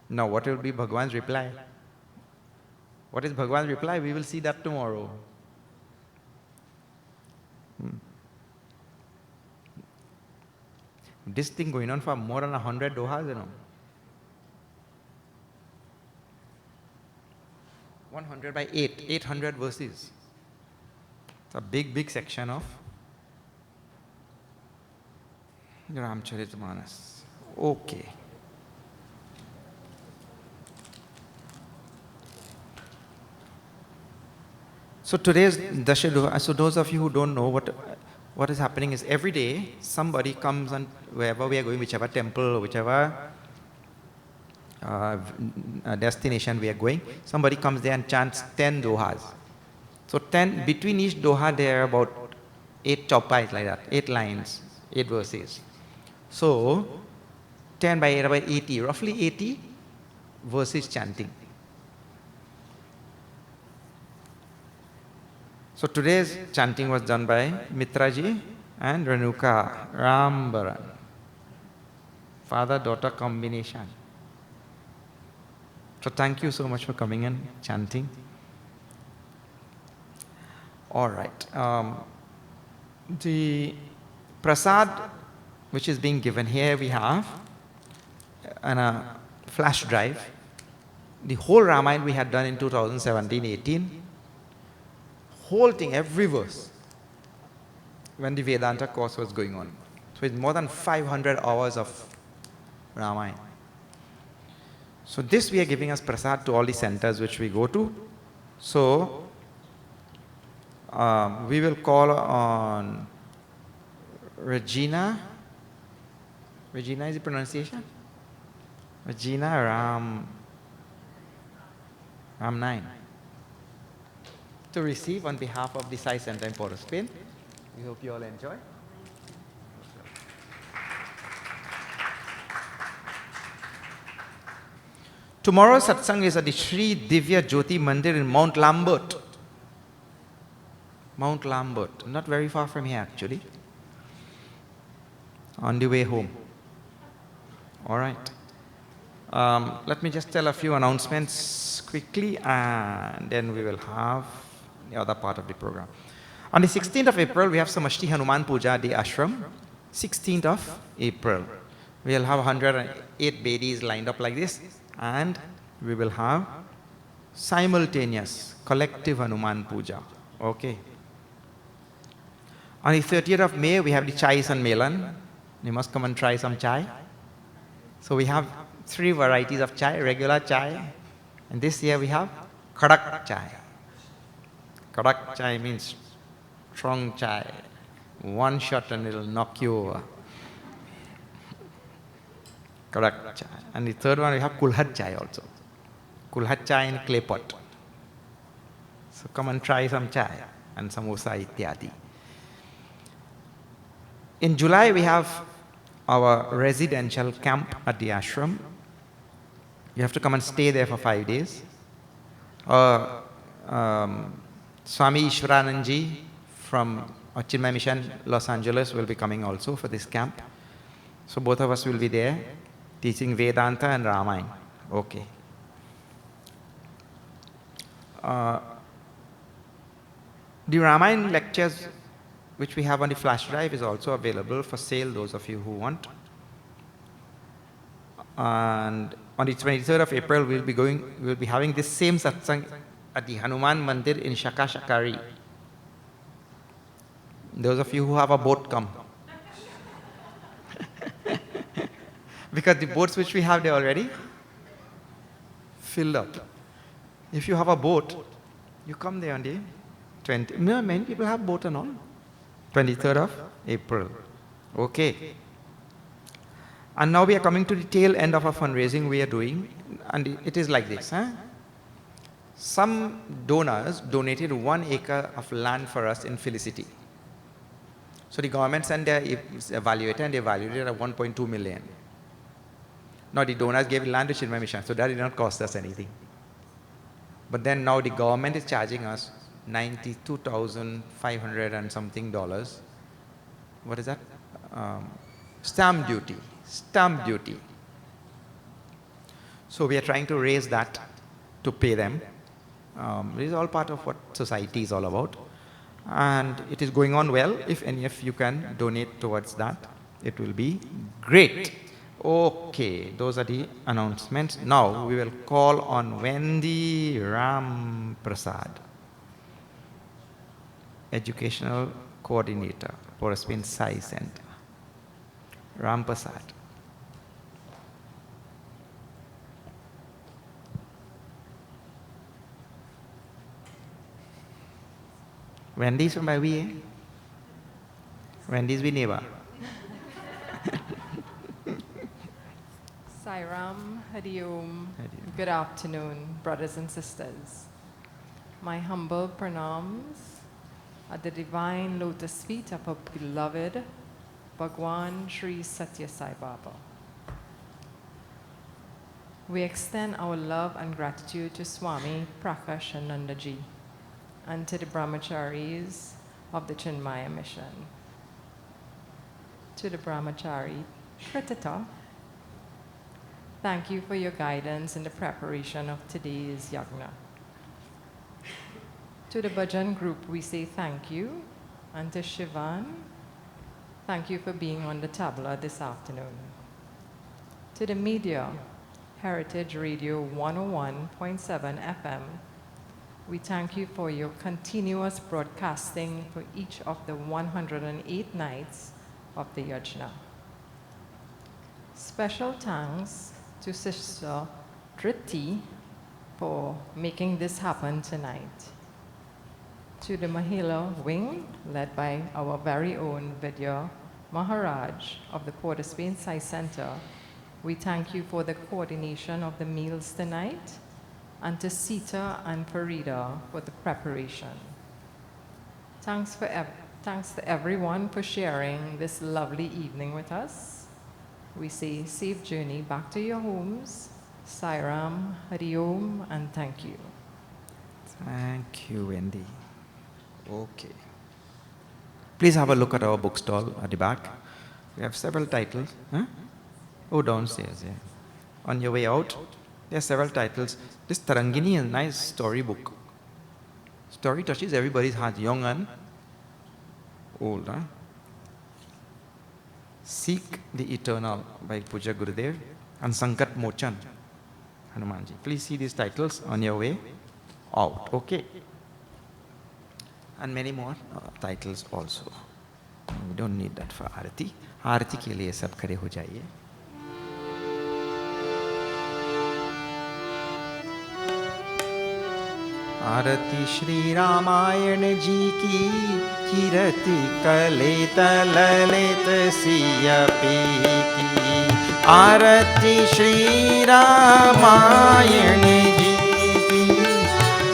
S4: Now what will be Bhagwan's reply? What is Bhagwan's reply? We will see that tomorrow. This thing going on for more than 100 dohas, you know. 100 by 8, 800 verses. It's a big section of Ramcharitmanas. Okay. So today's Dasha Doha, so those of you who don't know what is happening is every day somebody comes and wherever we are going, whichever temple, whichever destination we are going, somebody comes there and chants 10 dohas. So 10, between each doha there are about 8 chaupai like that, 8 lines, 8 verses. So 10 by 8 about 80, roughly 80 verses chanting. So today's chanting was done by Mitra ji and Renuka, Ramberan. Father-daughter combination. So thank you so much for coming and chanting. All right. The prasad which is being given here we have on a flash drive. The whole Ramayana we had done in 2017-18. Whole thing, every verse, when the Vedanta course was going on. So it's more than 500 hours of Ramayana. So this we are giving as prasad to all the centers which we go to. So we will call on Regina. Regina is the pronunciation? Regina Ram 9. To receive on behalf of the Sai Center in Port of Spain We hope you all enjoy. Tomorrow's satsang is at the Sri Divya Jyoti Mandir in Mount Lambert. Mount Lambert, not very far from here actually. On the way home. All right. Let me just tell a few announcements quickly and then we will have the other part of the program. On the 16th of April, we have Samashti Hanuman Puja at the ashram. 16th of April. We will have 108 Bedis lined up like this and we will have simultaneous collective Hanuman Puja. Okay. On the 30th of May, we have the Chai Sanmelan. You must come and try some chai. So we have 3 varieties of chai, regular chai, and this year we have Kadak chai. Kadak chai means strong chai. One shot and it'll knock you over. Kadak chai. And the third one we have Kulhat chai also. Kulhat chai in clay pot. So come and try some chai and samosa ityadi. In July we have our residential camp at the ashram. You have to come and stay there for 5 days. Swami Ishwarananji from Chinmaya Mission, Los Angeles will be coming also for this camp. So both of us will be there teaching Vedanta and Ramayana. Okay. The Ramayana lectures which we have on the flash drive is also available for sale, those of you who want. And on the 23rd of April, we'll be having this same satsang at the Hanuman Mandir in Shaka Shakari. Those of you who have a boat, come. Because the boats which we have there already filled up. If you have a boat, you come there on the 20th. No, many people have boat and all. 23rd of April. Okay. And now we are coming to the tail end of our fundraising we are doing. And it is like this. Some donors donated 1 acre of land for us in Felicity. So the government sent their evaluator and they evaluated it at 1.2 million. Now the donors gave land to Chinmaya Mission, so that did not cost us anything. But then now the government is charging us $92,500 and something dollars. What is that? Stamp duty. Stamp duty. So we are trying to raise that to pay them. It is all part of what society is all about. And it is going on well. If any of you can donate towards that, it will be great. Okay, those are the announcements. Now we will call on Wendy Ram Prasad, Educational Coordinator, Porospain Sai Center. Ram Prasad. Wendy's from Bavi, eh? Wendy's we neighbor.
S5: Sairam, Hariom, good afternoon, brothers and sisters. My humble pranams at the divine lotus feet of our beloved Bhagwan Sri Satya Sai Baba. We extend our love and gratitude to Swami Prakashananda ji and to the brahmacharis of the Chinmaya mission. To the brahmachari Kritata, thank you for your guidance in the preparation of today's Yajna. To the Bhajan group, we say thank you. And to Shivan, thank you for being on the tabla this afternoon. To the media, Heritage Radio 101.7 FM, we thank you for your continuous broadcasting for each of the 108 nights of the Yajna. Special thanks to Sister Driti for making this happen tonight. To the Mahila wing, led by our very own Vidya Maharaj of the Port of Spain Sai Center, we thank you for the coordination of the meals tonight, and to Sita and Farida for the preparation. Thanks Thanks to everyone for sharing this lovely evening with us. We say safe journey back to your homes. Sairam, Hari Om, and thank you.
S4: Thank you, Wendy. Okay. Please have a look at our bookstall at the back. We have several titles. Huh? Oh, downstairs, yeah. On your way out, there are several titles. This Tarangini is a nice story book. Story touches everybody's heart, young and old. Huh? Seek the Eternal by Puja Gurudev and Sankat Mochan, Hanumanji. Please see these titles on your way out, okay? And many more titles also. We don't need that for Arati. Arati ke liye sab khade ho jaiye. आरती श्री रामायण जी की कीरति कलित ललित सियपी की आरती श्री रामायण जी की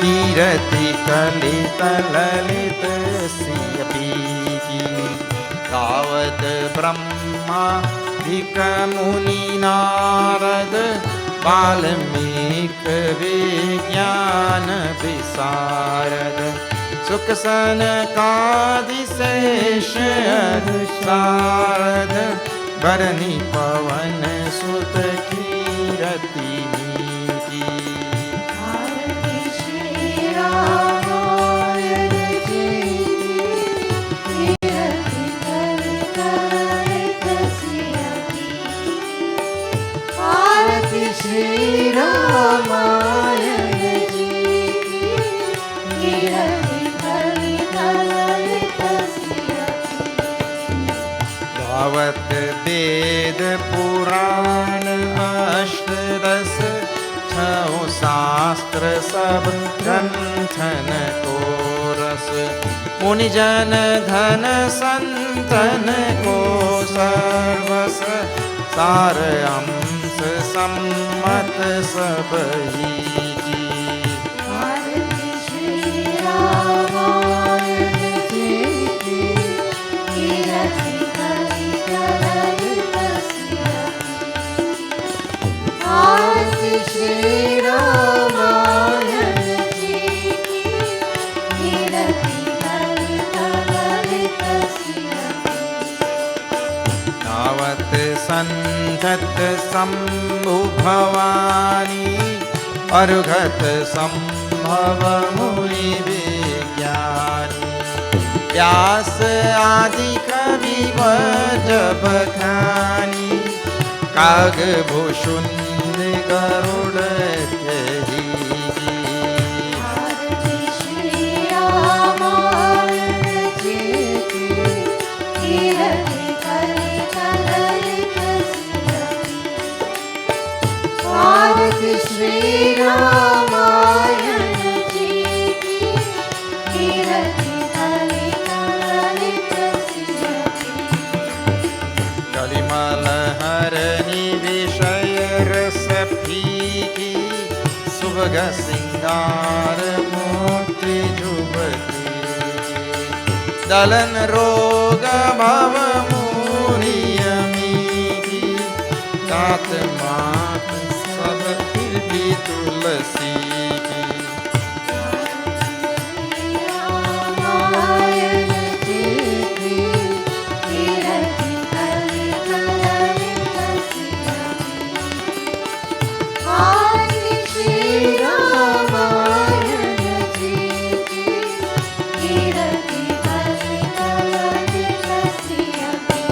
S4: कीरति कलित ललित सियपी की गावत ब्रह्मा धिक मुनि नारद वाल्मीक विज्ञान विशारद सुख सनकादिशेष सारद बरनी पवन सुत कीरति की
S1: आरती श्री रामायण जी की कीरति कलित ललित सियपी आरती श्री रामायण जी की कीरति कलित ललित सियपी
S4: गावत वेद पुराण अष्टदश छौ शास्त्र सब ग्रंथन को रस मुनिजन धन संतन को सर्वस सार अंश सम्मत सब ही की
S1: आरती श्री रामायण जी की कीरति कलित ललित सियपी आरती श्री रामायण जी की कीरति कलित ललित सियपी
S4: तावत संतत शंभु भवानी अर्घत संभव मुनि विज्ञानी व्यास आदि कवि वजब खानी काग भूषुंड गरुड़ कही
S1: आरती श्री रामायण जी की कीरति कलित ललित सियपी आरती श्री रामायण जी की कीरति कलित ललित सियपी
S4: कलिमल हरनि विषय रस फीकी सुभग सिंगार मोती जुबती दलन रोग भव मुनियमी की दात मात सब फिर भी तुलसी की
S1: रामायण जी की कीरति कलित ललित सियपी आरती श्री रामायण जी की कीरति कलित ललित सियपी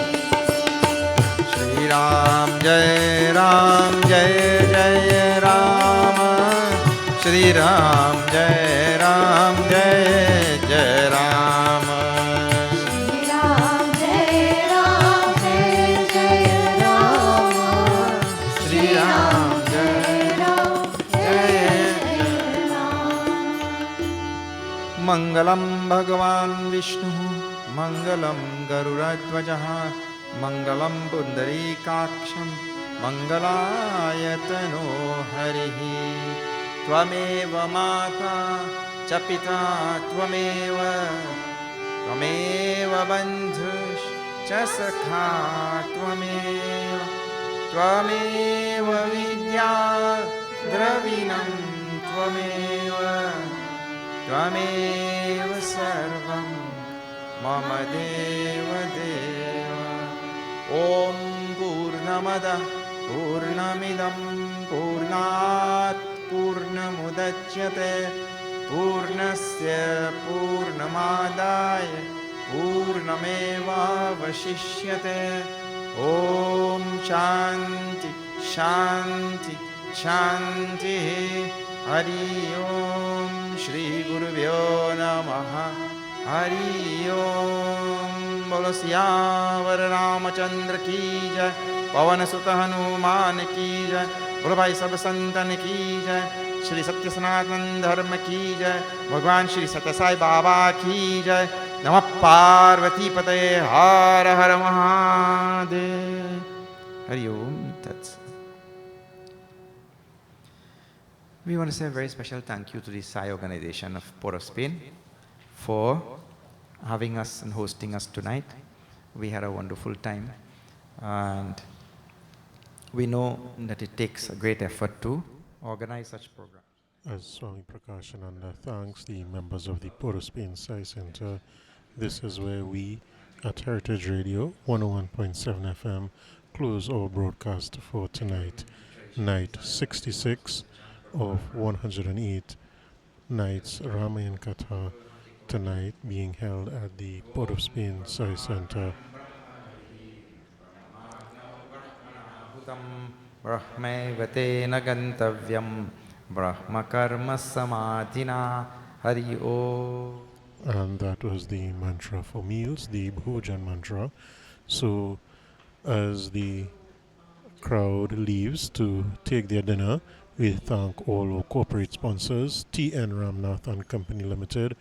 S4: श्री राम जय राम जय जय राम श्री राम जय जय राम
S1: श्री राम जय जय राम श्री राम जय जय राम
S4: मंगलम भगवान विष्णु मंगलम गरुड़ध्वजः मंगलम पुंडरीकाक्षं मंगलायतनो हरिः त्वमेव माता च पिता त्वमेव त्वमेव बन्धुश्च सखा त्वमेव त्वमेव विद्या द्रविणं त्वमेव त्वमेव सर्वं मम देवदेव ॐ पूर्णमदः पूर्णमिदं पूर्णात् पूर्णमुदच्यते पूर्णस्य पूर्णमादाय पूर्णमेवावशिष्यते ॐ शान्ति शान्ति शान्तिः हरि ओम श्री गुरुभ्यो नमः हरि ओम बोलो सियावर रामचंद्र की जय पवन सुत हनुमान की जय बोलो भाई सब संतन की जय श्री सत्य सनातन धर्म की जय भगवान श्री सत्य साई बाबा की जय नमः पार्वती पतये हर हर महादेव हरि ओम तत्सत We want to say a very special thank you to the Sai organization of Port of Spain for having us and hosting us tonight. We had a wonderful time, and we know that it takes a great effort to organize such programs.
S3: As Swami Prakashananda thanks the members of the Port of Spain Sai Center, this is where we at Heritage Radio 101.7 FM close our broadcast for tonight, night 66 of 108 nights Ramayana Katha, tonight being held at the Port of Spain Sai Center.
S4: Brahmaivatena gantavyam Brahma karma samadhina Hari Om.
S3: And that was the mantra for meals, the Bhojan mantra. So as the crowd leaves to take their dinner, we thank all our corporate sponsors, T.N. Ramnath and Company Limited,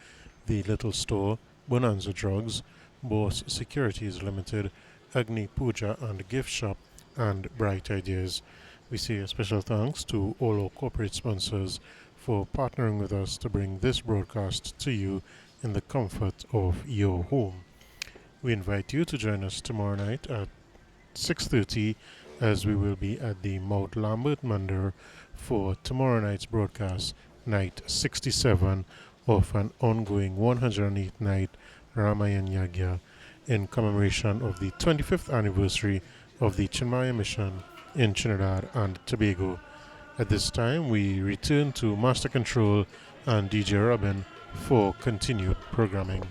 S3: The Little Store, Bonanza Drugs, Boss Securities Limited, Agni Puja and Gift Shop, and Bright Ideas. We say a special thanks to all our corporate sponsors for partnering with us to bring this broadcast to you in the comfort of your home. We invite you to join us tomorrow night at 6:30 as we will be at the Mount Lambert Mandir for tomorrow night's broadcast, night 67 of an ongoing 108th night Ramayana Yajna in commemoration of the 25th anniversary of the Chinmaya mission in Trinidad and Tobago. At this time, we return to Master Control and DJ Robin for continued programming.